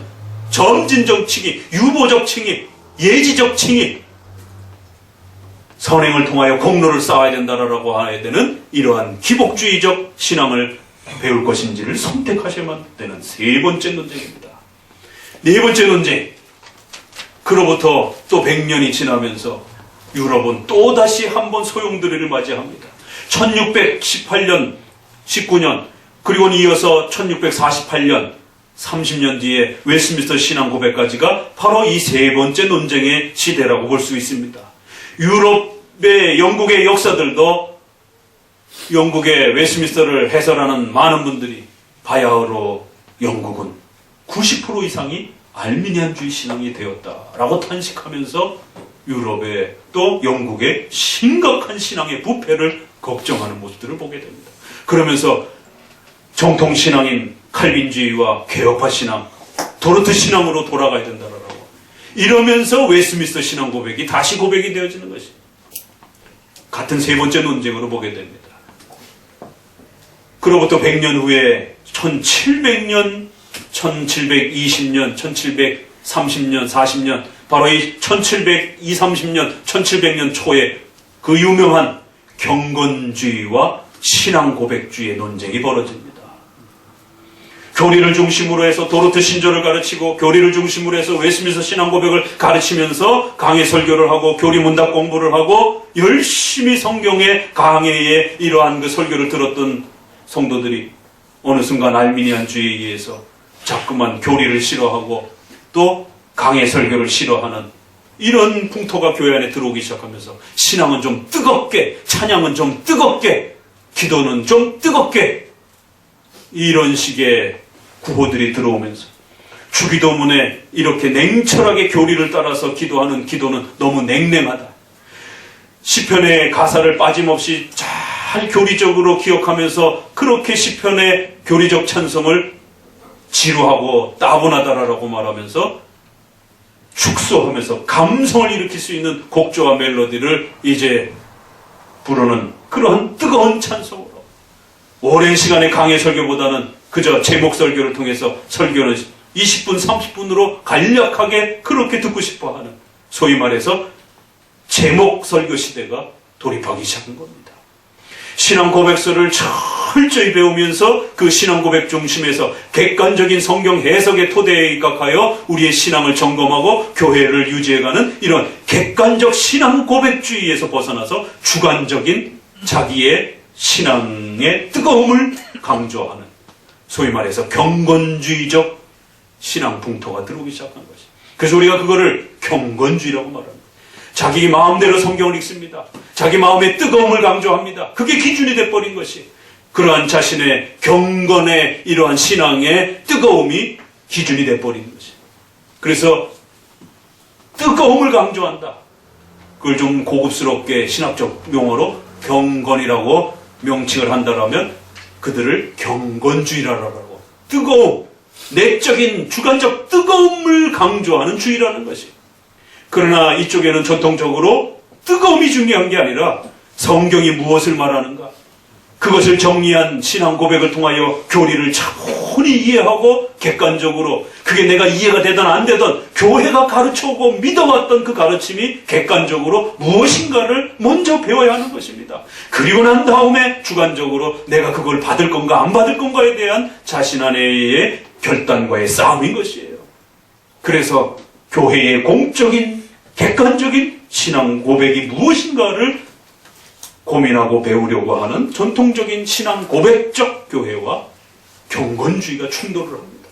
점진적 칭의, 유보적 칭의, 예지적 칭의, 선행을 통하여 공로를 쌓아야 된다라고 해야 되는 이러한 기복주의적 신앙을 배울 것인지를 선택하셔야만 되는 세 번째 논쟁입니다. 네 번째 논쟁. 그로부터 또 100년이 지나면서 유럽은 또다시 한번 소용돌이를 맞이합니다. 1618년, 19년, 그리고 이어서 1648년, 30년 뒤에 웨스트민스터 신앙 고백까지가 바로 이 세 번째 논쟁의 시대라고 볼 수 있습니다. 유럽의 영국의 역사들도 영국의 웨스트민스터를 해설하는 많은 분들이 바야흐로 영국은 90% 이상이 알미니안주의 신앙이 되었다라고 탄식하면서 유럽의 또 영국의 심각한 신앙의 부패를 걱정하는 모습들을 보게 됩니다. 그러면서 정통 신앙인 칼빈주의와 개혁파 신앙, 도르트 신앙으로 돌아가야 된다라고 이러면서 웨스트민스터 신앙 고백이 다시 고백이 되어지는 것이 같은 세 번째 논쟁으로 보게 됩니다. 그로부터 100년 후에 1700년, 1720년, 1730년, 40년, 바로 이 1730년, 1700년 초에 그 유명한 경건주의와 신앙 고백주의의 논쟁이 벌어집니다. 교리를 중심으로 해서 도르트 신조를 가르치고 교리를 중심으로 해서 웨스트민스터 신앙 고백을 가르치면서 강해 설교를 하고 교리 문답 공부를 하고 열심히 성경의 강해의 이러한 그 설교를 들었던 성도들이 어느 순간 알미니안주의에 의해서 자꾸만 교리를 싫어하고 또 강해 설교를 싫어하는 이런 풍토가 교회 안에 들어오기 시작하면서 신앙은 좀 뜨겁게, 찬양은 좀 뜨겁게, 기도는 좀 뜨겁게, 이런 식의 구호들이 들어오면서 주기도문에 이렇게 냉철하게 교리를 따라서 기도하는 기도는 너무 냉랭하다. 시편의 가사를 빠짐없이 잘 교리적으로 기억하면서 그렇게 시편의 교리적 찬송을 지루하고 따분하다라고 말하면서 축소하면서 감성을 일으킬 수 있는 곡조와 멜로디를 이제 부르는 그러한 뜨거운 찬송으로 오랜 시간의 강의 설교보다는 그저 제목 설교를 통해서 설교는 20분, 30분으로 간략하게 그렇게 듣고 싶어하는, 소위 말해서 제목 설교 시대가 돌입하기 시작한 겁니다. 신앙 고백서를 철저히 배우면서 그 신앙 고백 중심에서 객관적인 성경 해석의 토대에 입각하여 우리의 신앙을 점검하고 교회를 유지해가는 이런 객관적 신앙 고백주의에서 벗어나서 주관적인 자기의 신앙의 뜨거움을 강조하는, 소위 말해서 경건주의적 신앙 풍토가 들어오기 시작한 것이. 그래서 우리가 그거를 경건주의라고 말합니다. 자기 마음대로 성경을 읽습니다. 자기 마음의 뜨거움을 강조합니다. 그게 기준이 돼버린 것이, 그러한 자신의 경건의 이러한 신앙의 뜨거움이 기준이 돼버린 것이. 그래서 뜨거움을 강조한다. 그걸 좀 고급스럽게 신학적 용어로 경건이라고 명칭을 한다라면 그들을 경건주의라고, 뜨거움, 내적인 주관적 뜨거움을 강조하는 주의라는 것이. 그러나 이쪽에는 전통적으로 뜨거움이 중요한 게 아니라 성경이 무엇을 말하는가, 그것을 정리한 신앙 고백을 통하여 교리를 차분히 이해하고 객관적으로 그게 내가 이해가 되든 안 되든 교회가 가르쳐오고 믿어왔던 그 가르침이 객관적으로 무엇인가를 먼저 배워야 하는 것입니다. 그리고 난 다음에 주관적으로 내가 그걸 받을 건가 안 받을 건가에 대한 자신 안에의 결단과의 싸움인 것이에요. 그래서 교회의 공적인 객관적인 신앙 고백이 무엇인가를 고민하고 배우려고 하는 전통적인 신앙 고백적 교회와 경건주의가 충돌을 합니다.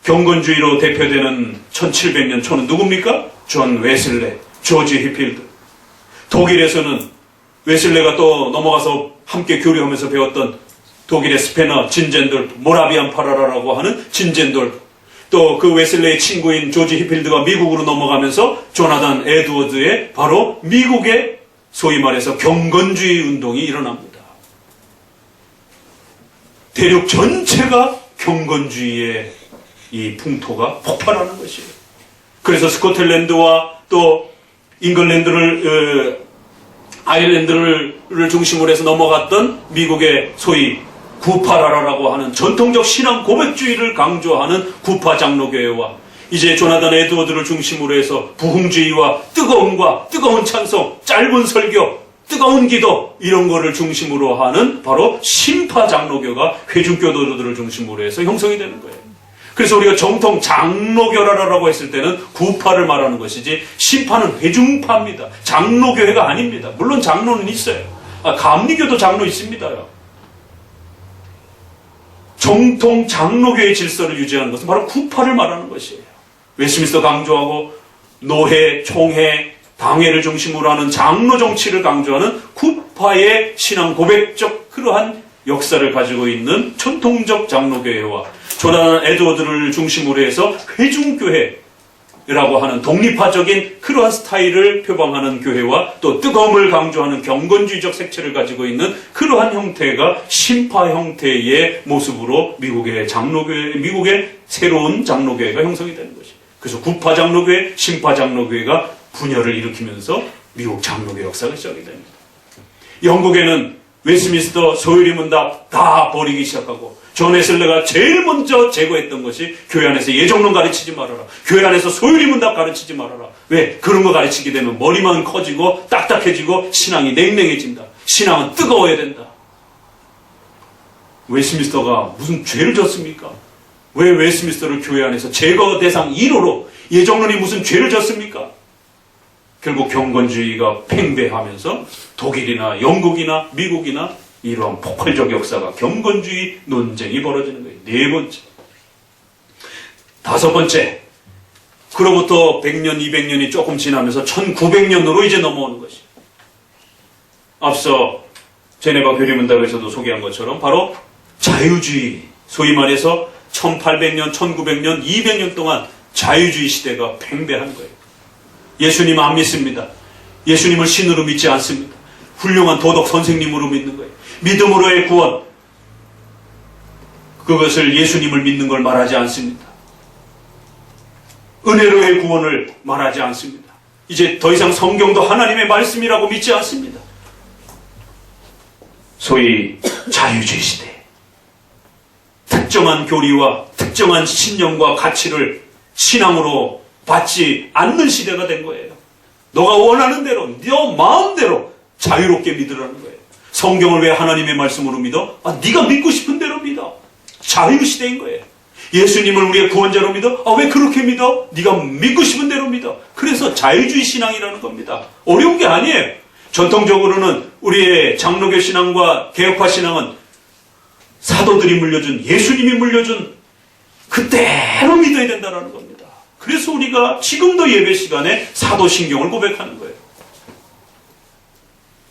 경건주의로 대표되는 1700년 초는 누굽니까? 존 웨슬레, 조지 히필드. 독일에서는 웨슬레가 또 넘어가서 함께 교류하면서 배웠던 독일의 스페너, 진젠돌프, 모라비안 파라라라고 하는 진젠돌프, 또 그 웨슬레의 친구인 조지 히필드가 미국으로 넘어가면서 조나단 에드워드의 바로 미국의 소위 말해서 경건주의 운동이 일어납니다. 대륙 전체가 경건주의의 이 풍토가 폭발하는 것이에요. 그래서 스코틀랜드와 또 아일랜드를 중심으로 해서 넘어갔던 미국의 소위 구파라라고 하는 전통적 신앙 고백주의를 강조하는 구파 장로교회와 이제 조나단 에드워드를 중심으로 해서 부흥주의와 뜨거운 찬송, 짧은 설교, 뜨거운 기도 이런 거를 중심으로 하는 바로 신파 장로교가 회중교도들을 중심으로 해서 형성이 되는 거예요. 그래서 우리가 정통 장로교라라고 했을 때는 구파를 말하는 것이지 신파는 회중파입니다. 장로교회가 아닙니다. 물론 장로는 있어요. 감리교도 장로 있습니다요. 정통 장로교의 질서를 유지하는 것은 바로 구파를 말하는 것이에요. 웨스트민스터 강조하고 노회, 총회, 당회를 중심으로 하는 장로 정치를 강조하는 구파의 신앙 고백적 그러한 역사를 가지고 있는 전통적 장로교회와 조나단 에드워드를 중심으로 해서 회중교회라고 하는 독립파적인 그러한 스타일을 표방하는 교회와 또 뜨거움을 강조하는 경건주의적 색채를 가지고 있는 그러한 형태가 신파 형태의 모습으로 미국의 새로운 장로교회가 형성이 되는 것입니다. 그래서 구파 장로교회, 신파 장로교회가 분열을 일으키면서 미국 장로교 역사가 시작이 됩니다. 영국에는 웨스트민스터 소유리 문답 다 버리기 시작하고 존 웨슬레가 제일 먼저 제거했던 것이 교회 안에서 예정론 가르치지 말아라. 교회 안에서 소유리 문답 가르치지 말아라. 왜? 그런 거 가르치게 되면 머리만 커지고 딱딱해지고 신앙이 냉랭해진다. 신앙은 뜨거워야 된다. 웨스트민스터가 무슨 죄를 졌습니까? 왜 웨스트민스터를 교회 안에서 제거 대상 1호로 예정론이 무슨 죄를 졌습니까? 결국 경건주의가 팽배하면서 독일이나 영국이나 미국이나 이러한 폭발적 역사가 경건주의 논쟁이 벌어지는 거예요. 네 번째. 다섯 번째. 그로부터 100년, 200년이 조금 지나면서 1900년으로 이제 넘어오는 것이에요. 앞서 제네바 교리문답에서도 소개한 것처럼 바로 자유주의, 소위 말해서 1800년, 1900년, 200년 동안 자유주의 시대가 팽배한 거예요. 예수님 안 믿습니다. 예수님을 신으로 믿지 않습니다. 훌륭한 도덕 선생님으로 믿는 거예요. 믿음으로의 구원, 그것을 예수님을 믿는 걸 말하지 않습니다. 은혜로의 구원을 말하지 않습니다. 이제 더 이상 성경도 하나님의 말씀이라고 믿지 않습니다. 소위 자유주의 시대, 특정한 교리와 특정한 신념과 가치를 신앙으로 받지 않는 시대가 된 거예요. 너가 원하는 대로, 너 마음대로 자유롭게 믿으라는 거예요. 성경을 왜 하나님의 말씀으로 믿어? 네가 믿고 싶은 대로 믿어. 자유시대인 거예요. 예수님을 우리의 구원자로 믿어? 왜 그렇게 믿어? 네가 믿고 싶은 대로 믿어. 그래서 자유주의 신앙이라는 겁니다. 어려운 게 아니에요. 전통적으로는 우리의 장로교 신앙과 개혁파 신앙은 사도들이 물려준, 예수님이 물려준 그대로 믿어야 된다는 겁니다. 그래서 우리가 지금도 예배 시간에 사도신경을 고백하는 거예요.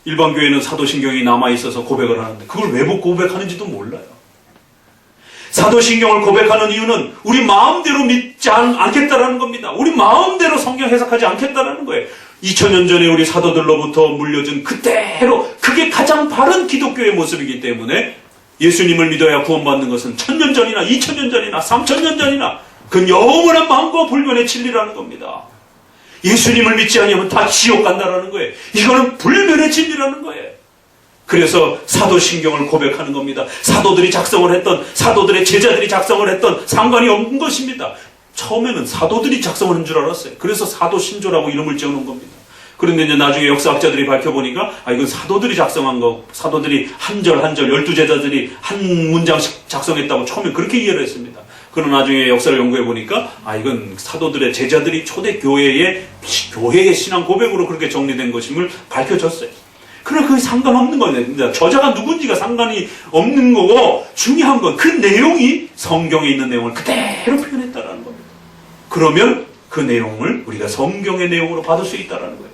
일반 교회는 사도신경이 남아있어서 고백을 하는데 그걸 왜 고백하는지도 몰라요. 사도신경을 고백하는 이유는 우리 마음대로 믿지 않겠다라는 겁니다. 우리 마음대로 성경 해석하지 않겠다라는 거예요. 2000년 전에 우리 사도들로부터 물려준 그대로, 그게 가장 바른 기독교의 모습이기 때문에 예수님을 믿어야 구원받는 것은 1000년 전이나 2000년 전이나 3000년 전이나 그 영원한 마음과 불변의 진리라는 겁니다. 예수님을 믿지 않으면 다 지옥 간다라는 거예요. 이거는 불변의 진리라는 거예요. 그래서 사도신경을 고백하는 겁니다. 사도들이 작성을 했던, 사도들의 제자들이 작성을 했던 상관이 없는 것입니다. 처음에는 사도들이 작성을 한 줄 알았어요. 그래서 사도신조라고 이름을 지어놓은 겁니다. 그런데 이제 나중에 역사학자들이 밝혀보니까, 이건 사도들이 작성한 거, 사도들이 한 절 한 절, 12제자들이 한 문장씩 작성했다고 처음에 그렇게 이해를 했습니다. 그러나 나중에 역사를 연구해보니까, 이건 사도들의 제자들이 초대 교회의 신앙 고백으로 그렇게 정리된 것임을 밝혀졌어요. 그러나 그게 상관없는 겁니다. 저자가 누군지가 상관이 없는 거고, 중요한 건 그 내용이 성경에 있는 내용을 그대로 표현했다라는 겁니다. 그러면 그 내용을 우리가 성경의 내용으로 받을 수 있다라는 거예요.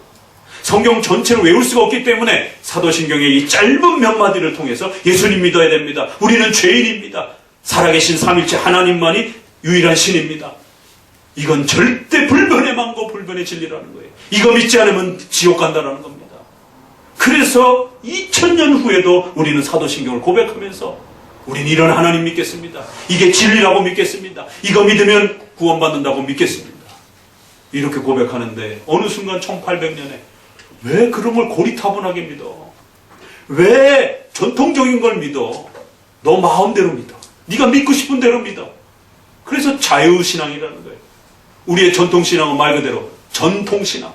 성경 전체를 외울 수가 없기 때문에 사도신경의 이 짧은 몇 마디를 통해서 예수님 믿어야 됩니다. 우리는 죄인입니다. 살아계신 삼일체 하나님만이 유일한 신입니다. 이건 절대 불변의 망고 불변의 진리라는 거예요. 이거 믿지 않으면 지옥 간다라는 겁니다. 그래서 2000년 후에도 우리는 사도신경을 고백하면서 우리는 이런 하나님 믿겠습니다. 이게 진리라고 믿겠습니다. 이거 믿으면 구원받는다고 믿겠습니다. 이렇게 고백하는데 어느 순간 1800년에 왜 그런 걸 고리타분하게 믿어? 왜 전통적인 걸 믿어? 너 마음대로 믿어. 네가 믿고 싶은 대로 믿어. 그래서 자유신앙이라는 거예요. 우리의 전통신앙은 말 그대로 전통신앙,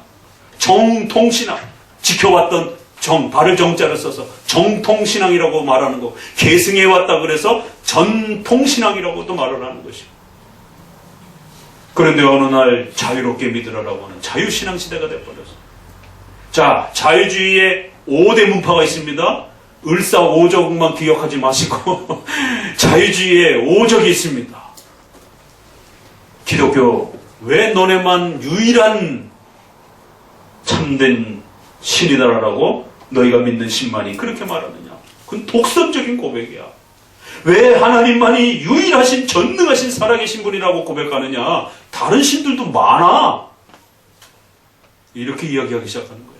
정통신앙, 지켜왔던 발을 정자를 써서 정통신앙이라고 말하는 거. 계승해왔다 그래서 전통신앙이라고도 말을 하는 것이고. 그런데 어느 날 자유롭게 믿으라라고 하는 자유신앙 시대가 돼버렸어요. 자, 자유주의의 5대 문파가 있습니다. 을사오적만 기억하지 마시고 자유주의의 5적이 있습니다. 기독교, 왜 너네만 유일한 참된 신이다라고 너희가 믿는 신만이 그렇게 말하느냐? 그건 독선적인 고백이야. 왜 하나님만이 유일하신 전능하신 살아계신 분이라고 고백하느냐? 다른 신들도 많아. 이렇게 이야기하기 시작하는 거예요.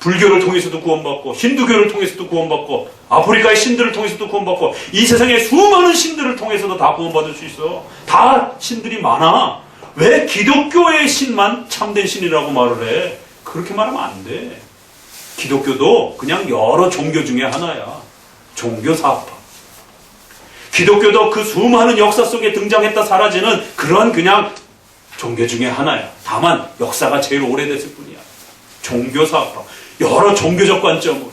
불교를 통해서도 구원받고 힌두교를 통해서도 구원받고 아프리카의 신들을 통해서도 구원받고 이 세상의 수많은 신들을 통해서도 다 구원받을 수 있어. 다 신들이 많아. 왜 기독교의 신만 참된 신이라고 말을 해? 그렇게 말하면 안 돼. 기독교도 그냥 여러 종교 중에 하나야. 종교사학파. 기독교도 그 수많은 역사 속에 등장했다 사라지는 그런 그냥 종교 중에 하나야. 다만 역사가 제일 오래됐을 뿐이야. 종교사학파. 여러 종교적 관점으로.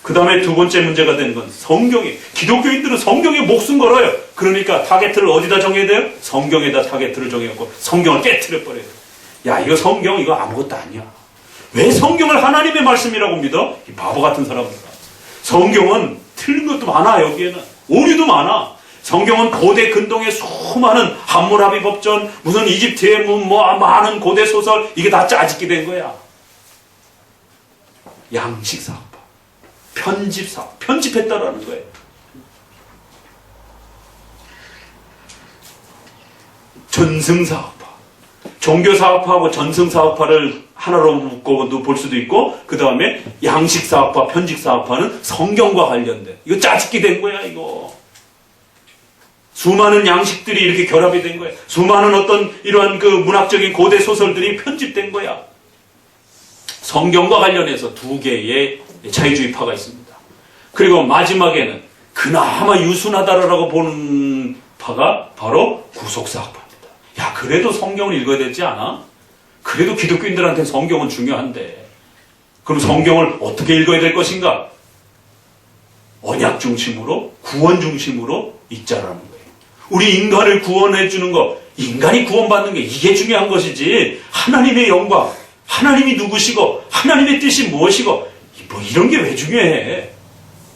그 다음에 두 번째 문제가 되는 건 성경이. 기독교인들은 성경에 목숨 걸어요. 그러니까 타겟을 어디다 정해야 돼요? 성경에다 타겟을 정해갖고 성경을 깨트려버려요. 야, 이거 성경 이거 아무것도 아니야. 왜 성경을 하나님의 말씀이라고 믿어? 이 바보 같은 사람들. 성경은 틀린 것도 많아. 여기에는 오류도 많아. 성경은 고대 근동의 수많은 함무라비 법전, 무슨 이집트의 많은 고대 소설, 이게 다 짜집기 된 거야. 양식사학파, 편집사학, 편집했다라는 거예요. 전승사학파, 종교사학파하고 전승사학파를 하나로 묶어도 볼 수도 있고, 그 다음에 양식사학파, 편집사학파는 성경과 관련된, 이거 짜집기 된 거야, 이거. 수많은 양식들이 이렇게 결합이 된 거야. 수많은 어떤 이러한 그 문학적인 고대 소설들이 편집된 거야. 성경과 관련해서 두 개의 자유주의파가 있습니다. 그리고 마지막에는 그나마 유순하다라고 보는 파가 바로 구속사학파입니다. 야, 그래도 성경을 읽어야 되지 않아? 그래도 기독교인들한테 성경은 중요한데. 그럼 성경을 어떻게 읽어야 될 것인가? 언약 중심으로, 구원 중심으로 읽자라는 거예요. 우리 인간을 구원해 주는 거, 인간이 구원받는 게 이게 중요한 것이지, 하나님의 영광, 하나님이 누구시고 하나님의 뜻이 무엇이고 뭐 이런 게 왜 중요해?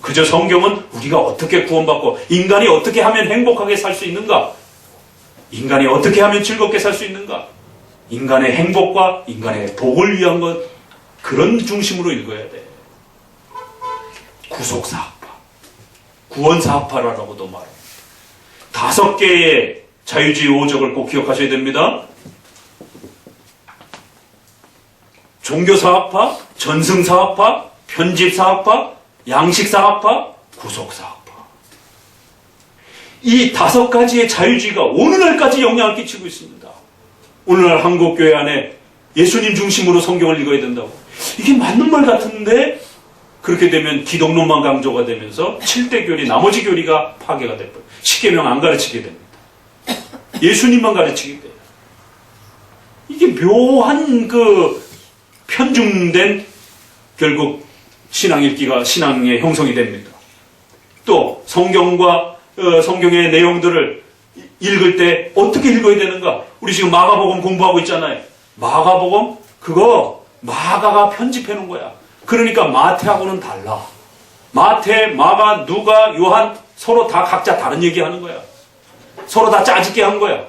그저 성경은 우리가 어떻게 구원받고 인간이 어떻게 하면 행복하게 살 수 있는가? 인간이 어떻게 하면 즐겁게 살 수 있는가? 인간의 행복과 인간의 복을 위한 것, 그런 중심으로 읽어야 돼. 구속사학파, 구원사학파라고도 말합니다. 5개의 자유주의 오적을 꼭 기억하셔야 됩니다. 종교사학파, 전승사학파, 편집사학파, 양식사학파, 구속사학파. 이 5가지의 자유주의가 오늘날까지 영향을 끼치고 있습니다. 오늘날 한국교회 안에 예수님 중심으로 성경을 읽어야 된다고. 이게 맞는 말 같은데 그렇게 되면 기독론만 강조가 되면서 7대 교리, 나머지 교리가 파괴가 돼버려요. 십계명 안 가르치게 됩니다. 예수님만 가르치게 돼요. 이게 묘한 그 편중된 결국 신앙 읽기가 신앙의 형성이 됩니다. 또 성경과 성경의 내용들을 읽을 때 어떻게 읽어야 되는가? 우리 지금 마가복음 공부하고 있잖아요. 마가복음 그거 마가가 편집해 놓은 거야. 그러니까 마태하고는 달라. 마태, 마가, 누가, 요한 서로 다 각자 다른 얘기하는 거야. 서로 다 짜집게 한 거야.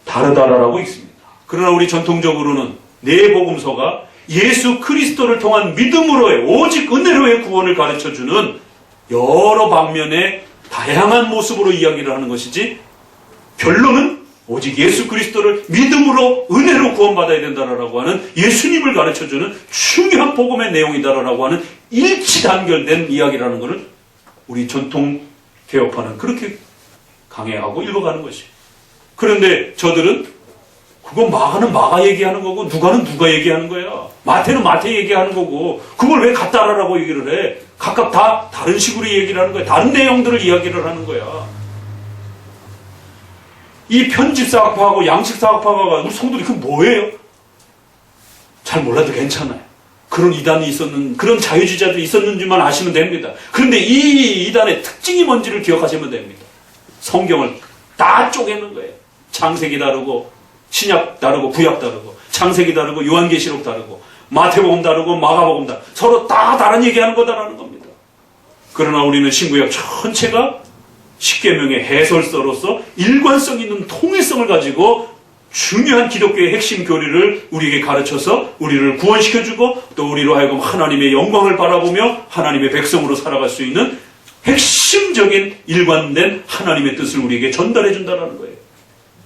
다르다라고 읽습니다. 그러나 우리 전통적으로는 네 복음서가 예수 그리스도를 통한 믿음으로의 오직 은혜로의 구원을 가르쳐주는 여러 방면의 다양한 모습으로 이야기를 하는 것이지, 결론은 오직 예수 그리스도를 믿음으로 은혜로 구원받아야 된다라고 하는 예수님을 가르쳐주는 중요한 복음의 내용이다라고 하는 일치단결된 이야기라는 것을 우리 전통 개혁파는 그렇게 강해하고 읽어가는 것이에요. 그런데 저들은 그거 마가는 마가 얘기하는 거고 누가는 누가 얘기하는 거야. 마태는 마태 얘기하는 거고 그걸 왜 갖다라라고 얘기를 해. 각각 다 다른 식으로 얘기를 하는 거야. 다른 내용들을 이야기를 하는 거야. 이 편집사학파하고 양식사학파가 우리 성도들이 그 뭐예요? 잘 몰라도 괜찮아요. 그런 이단이 있었는, 그런 자유주의자들이 있었는지만 아시면 됩니다. 그런데 이 이단의 특징이 뭔지를 기억하시면 됩니다. 성경을 다 쪼개는 거예요. 창세기 다르고 신약 다르고 구약 다르고 창세기 다르고 요한계시록 다르고 마태복음 다르고 마가복음 다르고 서로 다 다른 얘기하는 거다라는 겁니다. 그러나 우리는 신구약 전체가 십계명의 해설서로서 일관성 있는 통일성을 가지고 중요한 기독교의 핵심 교리를 우리에게 가르쳐서 우리를 구원시켜주고 또 우리로 하여금 하나님의 영광을 바라보며 하나님의 백성으로 살아갈 수 있는 핵심적인 일관된 하나님의 뜻을 우리에게 전달해 준다는 거예요.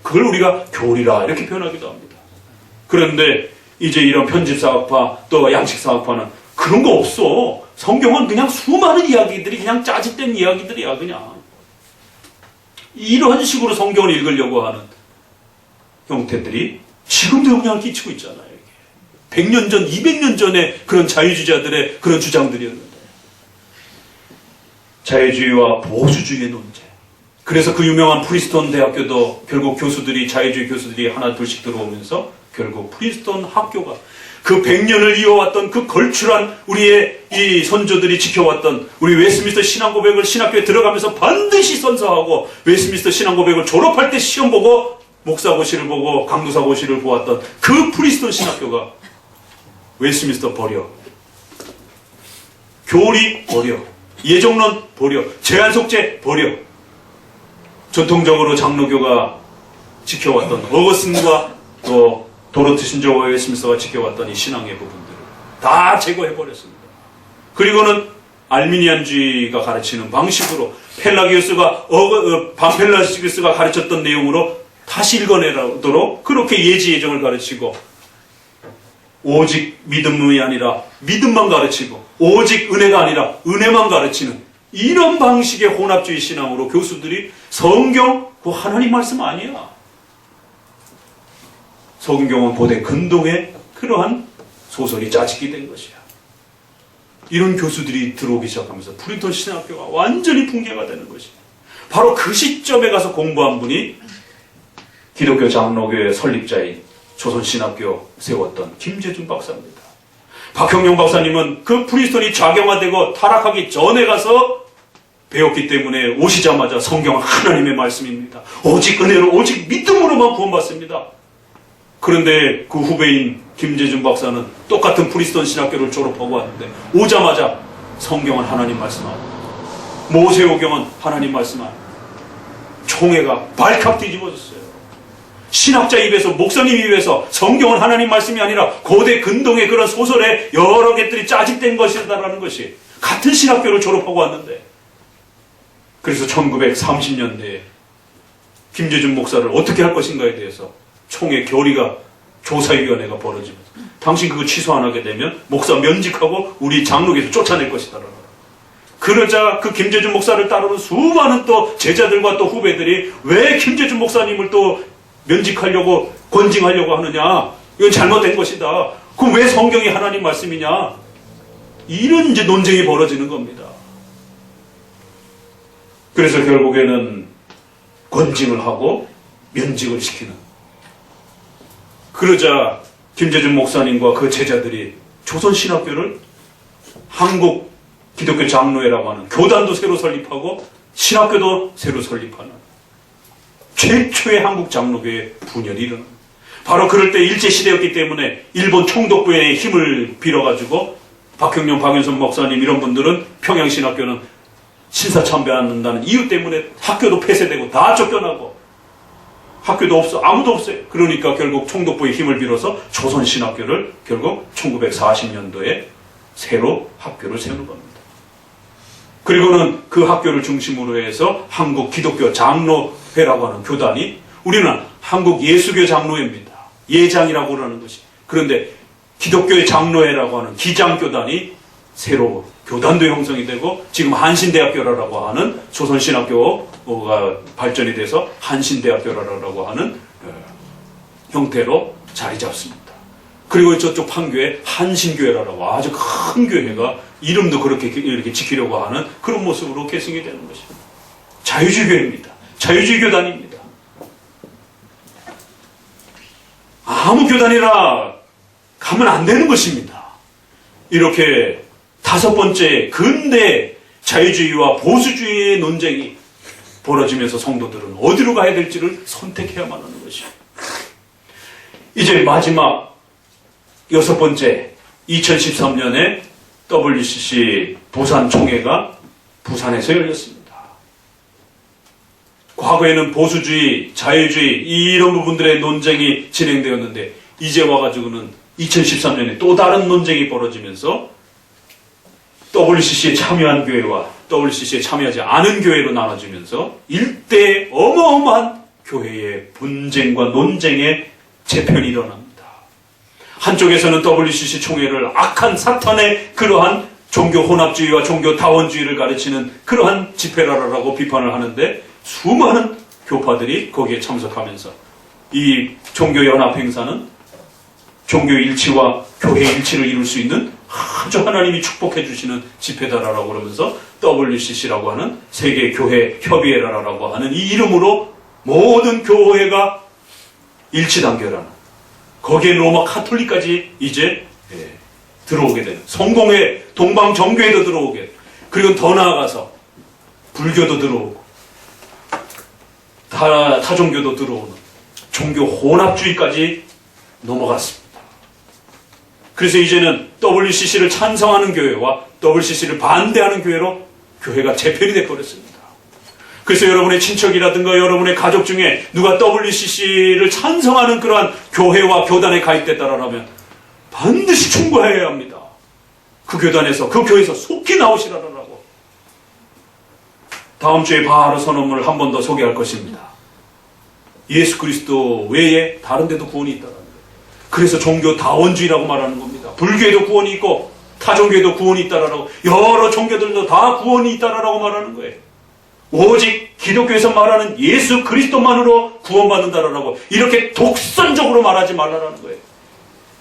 그걸 우리가 교리라 이렇게 표현하기도 합니다. 그런데 이제 이런 편집사학파 또 양식사학파는 그런 거 없어. 성경은 그냥 수많은 이야기들이 그냥 짜집된 이야기들이야. 그냥 이러한 식으로 성경을 읽으려고 하는 형태들이 지금도 영향을 끼치고 있잖아요. 100년 전, 200년 전에 그런 자유주의자들의 그런 주장들이었는데, 자유주의와 보수주의의 논제. 그래서 그 유명한 프린스턴 대학교도 결국 교수들이, 자유주의 교수들이 하나 둘씩 들어오면서 결국 프린스턴 학교가 그 100년을 이어왔던 그 걸출한 우리의 이 선조들이 지켜왔던 우리 웨스트민스터 신앙고백을 신학교에 들어가면서 반드시 선서하고 웨스트민스터 신앙고백을 졸업할 때 시험 보고 목사고시를 보고 강도사고시를 보았던 그 프린스턴 신학교가 웨스트민스터 버려, 교리 버려, 예정론 버려, 제한속죄 버려, 전통적으로 장로교가 지켜왔던 어거슨과 또 도로트 신조어의 웨스트민스터가 지켜왔던 이 신앙의 부분들을 다 제거해버렸습니다. 그리고는 알미니안주의가 가르치는 방식으로 펠라기우스가 반펠라기우스가 가르쳤던 내용으로 다시 읽어내도록 그렇게 예지예정을 가르치고, 오직 믿음이 아니라 믿음만 가르치고 오직 은혜가 아니라 은혜만 가르치는 이런 방식의 혼합주의 신앙으로 교수들이 성경 그 하나님 말씀 아니야. 성경은 고대 근동의 그러한 소설이 짜집게 된 것이야. 이런 교수들이 들어오기 시작하면서 프린턴 신학교가 완전히 붕괴가 되는 것이야. 바로 그 시점에 가서 공부한 분이 기독교 장로교의 설립자인 조선신학교 세웠던 김재준 박사입니다. 박형용 박사님은 그 프린스턴이 좌경화되고 타락하기 전에 가서 배웠기 때문에 오시자마자 성경은 하나님의 말씀입니다. 오직 은혜로 오직 믿음으로만 구원받습니다. 그런데 그 후배인 김재준 박사는 똑같은 프린스턴 신학교를 졸업하고 왔는데 오자마자 성경은 하나님 말씀하고 모세오경은 하나님 말씀하고 총회가 발칵 뒤집어졌어요. 신학자 입에서, 목사님 입에서 성경은 하나님 말씀이 아니라 고대 근동의 그런 소설에 여러 개들이 짜집된 것이다라는 것이, 같은 신학교를 졸업하고 왔는데, 그래서 1930년대에 김재준 목사를 어떻게 할 것인가에 대해서 총회 결의가, 조사위원회가 벌어지면서 당신 그거 취소 안 하게 되면 목사 면직하고 우리 장로교에서 쫓아낼 것이다라고. 그러자 그 김재준 목사를 따르는 수많은 또 제자들과 또 후배들이 왜 김재준 목사님을 또 면직하려고 권징하려고 하느냐, 이건 잘못된 것이다. 그럼 왜 성경이 하나님 말씀이냐? 이런 이제 논쟁이 벌어지는 겁니다. 그래서 결국에는 권징을 하고 면직을 시키는. 그러자 김재준 목사님과 그 제자들이 조선신학교를 한국 기독교 장로회라고 하는 교단도 새로 설립하고 신학교도 새로 설립하는 최초의 한국 장로교의 분열이 일어납니다. 바로 그럴 때 일제시대였기 때문에 일본 총독부의 힘을 빌어가지고 박형룡, 박윤선 목사님 이런 분들은 평양신학교는 신사참배한다는 이유 때문에 학교도 폐쇄되고 다 쫓겨나고 학교도 없어, 아무도 없어요. 그러니까 결국 총독부의 힘을 빌어서 조선신학교를 결국 1940년도에 새로 학교를 세우는 겁니다. 그리고는 그 학교를 중심으로 해서 한국 기독교 장로회라고 하는 교단이, 우리는 한국 예수교 장로회입니다. 예장이라고 그러는 것이. 그런데 기독교의 장로회라고 하는 기장교단이 새로 교단도 형성이 되고 지금 한신대학교라고 하는 조선신학교가 발전이 돼서 한신대학교라고 하는 형태로 자리 잡습니다. 그리고 저쪽 판교에 한신교회라고 아주 큰 교회가 이름도 그렇게 이렇게 지키려고 하는 그런 모습으로 계승이 되는 것입니다. 자유주의교회입니다. 자유주의 교단입니다. 아무 교단이나 가면 안 되는 것입니다. 이렇게 다섯 번째 근대 자유주의와 보수주의의 논쟁이 벌어지면서 성도들은 어디로 가야 될지를 선택해야만 하는 것이죠. 이제 마지막 여섯 번째, 2013년에 WCC 부산총회가 부산에서 열렸습니다. 과거에는 보수주의, 자유주의 이런 부분들의 논쟁이 진행되었는데 이제 와가지고는 2013년에 또 다른 논쟁이 벌어지면서 WCC에 참여한 교회와 WCC에 참여하지 않은 교회로 나눠지면서 일대 어마어마한 교회의 분쟁과 논쟁의 재편이 일어납니다. 한쪽에서는 WCC 총회를 악한 사탄의 그러한 종교 혼합주의와 종교 다원주의를 가르치는 그러한 집회라고 비판을 하는데 수많은 교파들이 거기에 참석하면서 이 종교연합 행사는 종교 일치와 교회 일치를 이룰 수 있는 아주 하나님이 축복해 주시는 집회다라고 그러면서 WCC라고 하는 세계교회협의회라고 하는 이 이름으로 모든 교회가 일치단결하는, 거기에 로마 카톨릭까지 이제 들어오게 되는, 성공회 동방정교회도 들어오게, 그리고 더 나아가서 불교도 들어오고 타종교도 들어오는 종교 혼합주의까지 넘어갔습니다. 그래서 이제는 WCC를 찬성하는 교회와 WCC를 반대하는 교회로 교회가 재편이 되어버렸습니다. 그래서 여러분의 친척이라든가 여러분의 가족 중에 누가 WCC를 찬성하는 그러한 교회와 교단에 가입됐다라면 반드시 충고해야 합니다. 그 교단에서, 그 교회에서 속히 나오시라라고. 다음 주에 바로 선언문을 한 번 더 소개할 것입니다. 예수 그리스도 외에 다른 데도 구원이 있다라는 거예요. 그래서 종교 다원주의라고 말하는 겁니다. 불교에도 구원이 있고 타종교에도 구원이 있다라고, 여러 종교들도 다 구원이 있다라고 말하는 거예요. 오직 기독교에서 말하는 예수 그리스도만으로 구원받는다라고 이렇게 독선적으로 말하지 말라라는 거예요.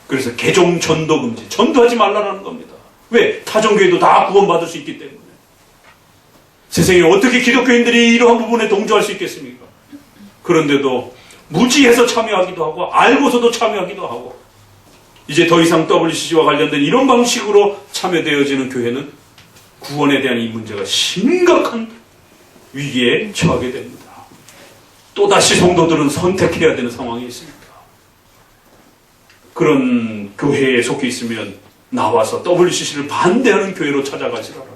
그래서 개종 전도 금지, 전도하지 말라라는 겁니다. 왜? 타종교에도 다 구원받을 수 있기 때문에. 세상에 어떻게 기독교인들이 이러한 부분에 동조할 수 있겠습니까? 그런데도 무지해서 참여하기도 하고 알고서도 참여하기도 하고, 이제 더 이상 WCC와 관련된 이런 방식으로 참여되어지는 교회는 구원에 대한 이 문제가 심각한 위기에 처하게 됩니다. 또다시 성도들은 선택해야 되는 상황이 있습니다. 그런 교회에 속해 있으면 나와서 WCC를 반대하는 교회로 찾아가시라고.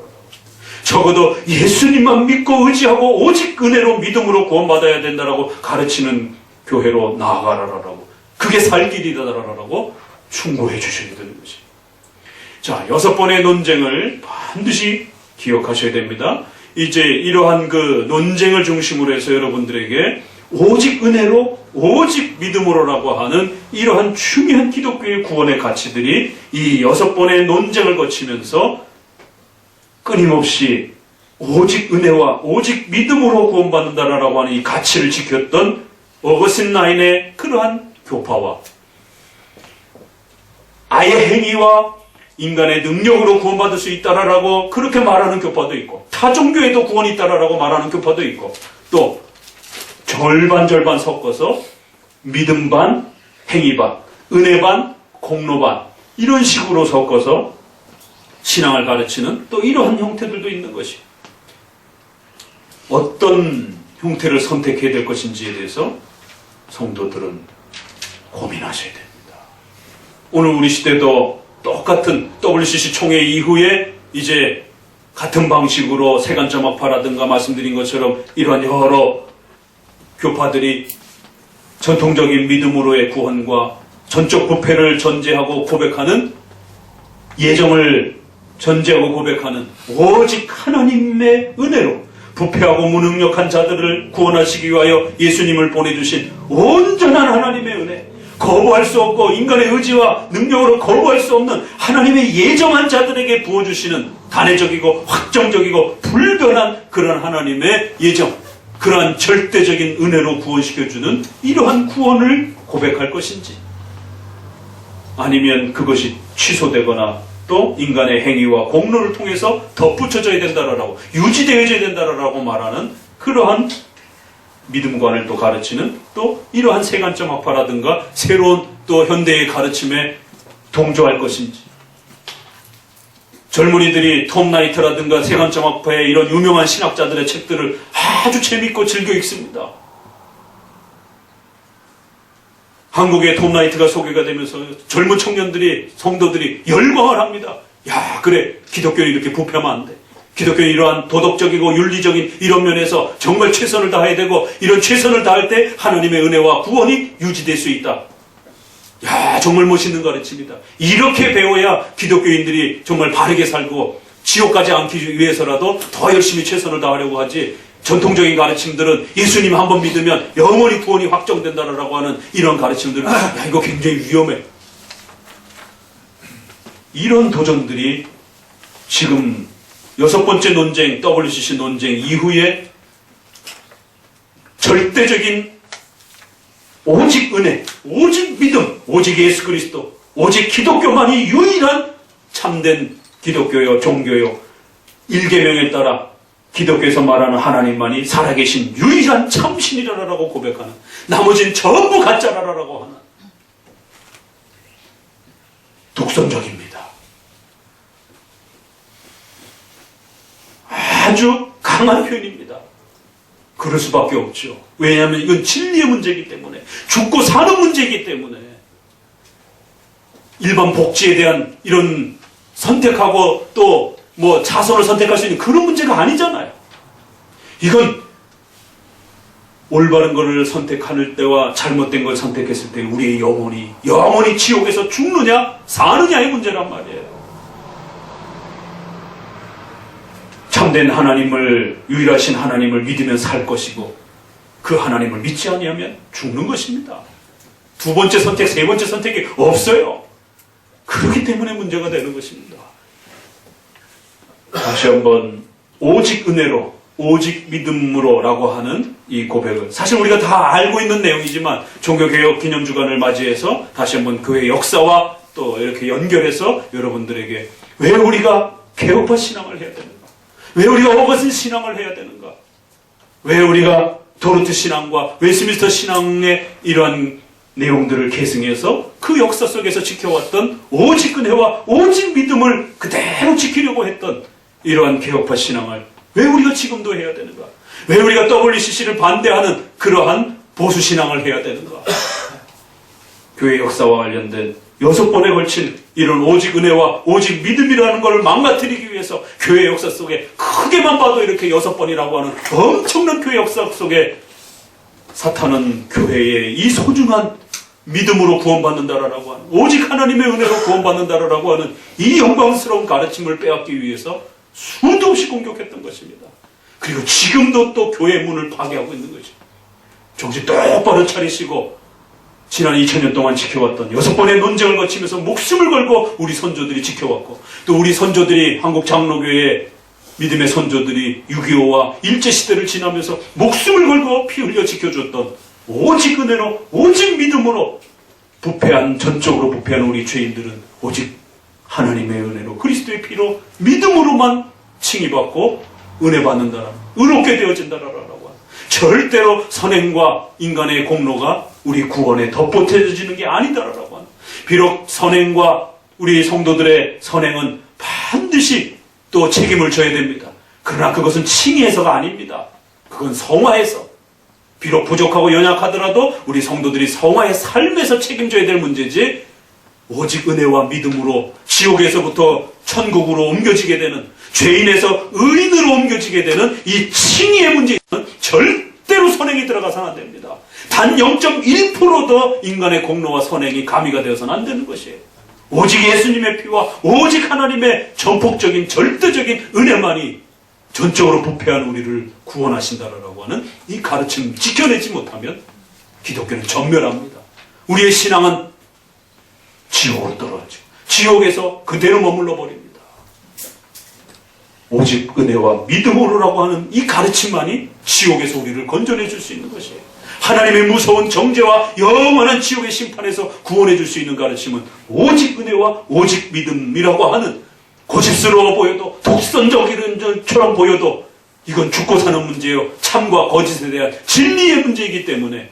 적어도 예수님만 믿고 의지하고 오직 은혜로 믿음으로 구원받아야 된다라고 가르치는 교회로 나아가라라고, 그게 살 길이다라고 충고해 주셔야 되는 것이. 자, 여섯 번의 논쟁을 반드시 기억하셔야 됩니다. 이제 이러한 그 논쟁을 중심으로 해서 여러분들에게 오직 은혜로 오직 믿음으로라고 하는 이러한 중요한 기독교의 구원의 가치들이 이 여섯 번의 논쟁을 거치면서 끊임없이 오직 은혜와 오직 믿음으로 구원받는다라고 하는 이 가치를 지켰던 어거스틴 라인의 그러한 교파와 아예 행위와 인간의 능력으로 구원받을 수 있다라고 그렇게 말하는 교파도 있고, 타 종교에도 구원이 있다라고 말하는 교파도 있고, 또 절반 섞어서 믿음 반, 행위 반, 은혜 반, 공로 반, 이런 식으로 섞어서 신앙을 가르치는 또 이러한 형태들도 있는 것이에요. 어떤 형태를 선택해야 될 것인지에 대해서 성도들은 고민하셔야 됩니다. 오늘 우리 시대도 똑같은 WCC 총회 이후에 이제 같은 방식으로 세간점학파라든가 말씀드린 것처럼 이러한 여러 교파들이 전통적인 믿음으로의 구원과 전적 부패를 전제하고 고백하는, 예정을 전제하고 고백하는 오직 하나님의 은혜로 부패하고 무능력한 자들을 구원하시기 위하여 예수님을 보내주신 온전한 하나님의 은혜, 거부할 수 없고 인간의 의지와 능력으로 거부할 수 없는 하나님의 예정한 자들에게 부어주시는 단회적이고 확정적이고 불변한 그런 하나님의 예정, 그러한 절대적인 은혜로 구원시켜주는 이러한 구원을 고백할 것인지, 아니면 그것이 취소되거나 또 인간의 행위와 공로를 통해서 덧붙여져야 된다라고, 유지되어져야 된다라고 말하는 그러한 믿음관을 또 가르치는 또 이러한 세간점 학파라든가 새로운 또 현대의 가르침에 동조할 것인지, 젊은이들이 톰 나이트라든가 세간점 학파의 이런 유명한 신학자들의 책들을 아주 재밌고 즐겨 읽습니다. 한국의 톰 나이트가 소개가 되면서 젊은 청년들이, 성도들이 열광을 합니다. 야, 그래, 기독교는 이렇게 부패하면 안 돼. 기독교는 이러한 도덕적이고 윤리적인 이런 면에서 정말 최선을 다해야 되고, 이런 최선을 다할 때 하나님의 은혜와 구원이 유지될 수 있다. 야, 정말 멋있는 가르침이다. 이렇게 배워야 기독교인들이 정말 바르게 살고 지옥 가지 않기 위해서라도 더 열심히 최선을 다하려고 하지, 전통적인 가르침들은 예수님 한번 믿으면 영원히 구원이 확정된다라고 하는 이런 가르침들은 야, 이거 굉장히 위험해. 이런 도전들이 지금 6번째 논쟁, WCC 논쟁 이후에 절대적인 오직 은혜, 오직 믿음, 오직 예수 그리스도, 오직 기독교만이 유일한 참된 기독교요, 종교요, 일계명에 따라 기독교에서 말하는 하나님만이 살아계신 유일한 참신이라라고 고백하는, 나머지는 전부 가짜라라고 하는, 독선적입니다. 아주 강한 표현입니다. 그럴 수밖에 없죠. 왜냐하면 이건 진리의 문제이기 때문에, 죽고 사는 문제이기 때문에, 일반 복지에 대한 이런 선택하고 또 뭐 자손을 선택할 수 있는 그런 문제가 아니잖아요. 이건 올바른 것을 선택할 때와 잘못된 걸 선택했을 때 우리의 영원히 지옥에서 죽느냐 사느냐의 문제란 말이에요. 참된 하나님을, 유일하신 하나님을 믿으면 살 것이고, 그 하나님을 믿지 아니하면 죽는 것입니다. 두 번째 선택, 세 번째 선택이 없어요. 그렇기 때문에 문제가 되는 것입니다. 다시 한번 오직 은혜로, 오직 믿음으로 라고 하는 이 고백을, 사실 우리가 다 알고 있는 내용이지만 종교개혁 기념주간을 맞이해서 다시 한번 교회 역사와 또 이렇게 연결해서 여러분들에게 왜 우리가 개혁파 신앙을 해야 되는가, 왜 우리가 어거스틴 신앙을 해야 되는가, 왜 우리가 도르트 신앙과 웨스민스터 신앙의 이러한 내용들을 계승해서 그 역사 속에서 지켜왔던 오직 은혜와 오직 믿음을 그대로 지키려고 했던 이러한 개혁파 신앙을 왜 우리가 지금도 해야 되는가, 왜 우리가 WCC를 반대하는 그러한 보수 신앙을 해야 되는가. 교회 역사와 관련된 6번에 걸친 이런 오직 은혜와 오직 믿음이라는 것을 망가뜨리기 위해서 교회 역사 속에 크게만 봐도 이렇게 6번이라고 하는 엄청난 교회 역사 속에 사탄은 교회의 이 소중한 믿음으로 구원받는다라고 하는, 오직 하나님의 은혜로 구원받는다라고 하는 이 영광스러운 가르침을 빼앗기 위해서 수도 없이 공격했던 것입니다. 그리고 지금도 또 교회 문을 파괴하고 있는 거죠. 정신 똑바로 차리시고 지난 2000년 동안 지켜왔던 6번의 논쟁을 거치면서 목숨을 걸고 우리 선조들이 지켜왔고, 또 우리 선조들이, 한국 장로교회의 믿음의 선조들이 6.25와 일제시대를 지나면서 목숨을 걸고 피 흘려 지켜줬던 오직 은혜로 오직 믿음으로 전적으로 부패한 우리 죄인들은 오직 하나님의 은혜로 그리스도의 피로 믿음으로만 칭의받고 은혜 받는다라, 의롭게 되어진다라고 하는, 절대로 선행과 인간의 공로가 우리 구원에 덧붙여지는 게 아니다라고 하는, 비록 선행과 우리 성도들의 선행은 반드시 또 책임을 져야 됩니다. 그러나 그것은 칭의해서가 아닙니다. 그건 성화해서, 비록 부족하고 연약하더라도 우리 성도들이 성화의 삶에서 책임져야 될 문제지, 오직 은혜와 믿음으로 지옥에서부터 천국으로 옮겨지게 되는, 죄인에서 의인으로 옮겨지게 되는 이 칭의의 문제는 절대로 선행이 들어가서는 안 됩니다. 단 0.1%도 인간의 공로와 선행이 가미가 되어서는 안 되는 것이에요. 오직 예수님의 피와 오직 하나님의 전폭적인 절대적인 은혜만이 전적으로 부패한 우리를 구원하신다라고 하는 이 가르침 지켜내지 못하면 기독교는 전멸합니다. 우리의 신앙은 지옥으로 떨어지고 지옥에서 그대로 머물러 버립니다. 오직 은혜와 믿음으로라고 하는 이 가르침만이 지옥에서 우리를 건져내 줄 수 있는 것이에요. 하나님의 무서운 정죄와 영원한 지옥의 심판에서 구원해 줄 수 있는 가르침은 오직 은혜와 오직 믿음이라고 하는, 고집스러워 보여도 독선적인 것처럼 보여도 이건 죽고 사는 문제요, 참과 거짓에 대한 진리의 문제이기 때문에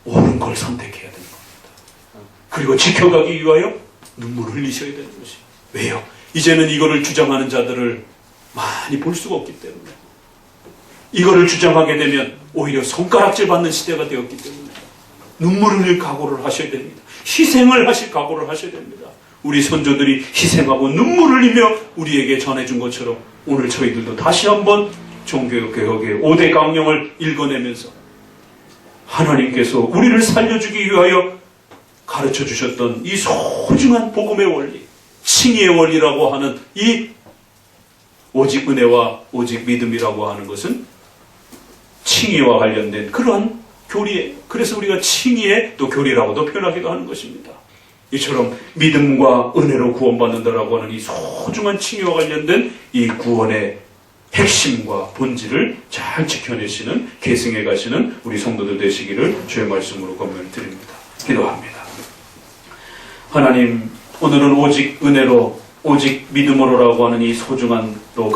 옳은 걸 선택해야 되는 겁니다. 그리고 지켜가기 위하여 눈물을 흘리셔야 되는 것이에요. 왜요? 이제는 이거를 주장하는 자들을 많이 볼 수가 없기 때문에, 이거를 주장하게 되면 오히려 손가락질 받는 시대가 되었기 때문에 눈물을 흘릴 각오를 하셔야 됩니다. 희생을 하실 각오를 하셔야 됩니다. 우리 선조들이 희생하고 눈물을 흘리며 우리에게 전해준 것처럼 오늘 저희들도 다시 한번 종교개혁의 5대 강령을 읽어내면서 하나님께서 우리를 살려주기 위하여 가르쳐 주셨던 이 소중한 복음의 원리, 칭의의 원리라고 하는 이 오직 은혜와 오직 믿음이라고 하는 것은 칭의와 관련된 그러한 교리에, 그래서 우리가 칭의의 또 교리라고도 표현하기도 하는 것입니다. 이처럼 믿음과 은혜로 구원받는다라고 하는 이 소중한 칭의와 관련된 이 구원의 핵심과 본질을 잘 지켜내시는, 계승해 가시는 우리 성도들 되시기를 주의 말씀으로 권면을 드립니다. 기도합니다. 하나님, 오늘은 오직 은혜로 오직 믿음으로라고 하는 이 소중한 또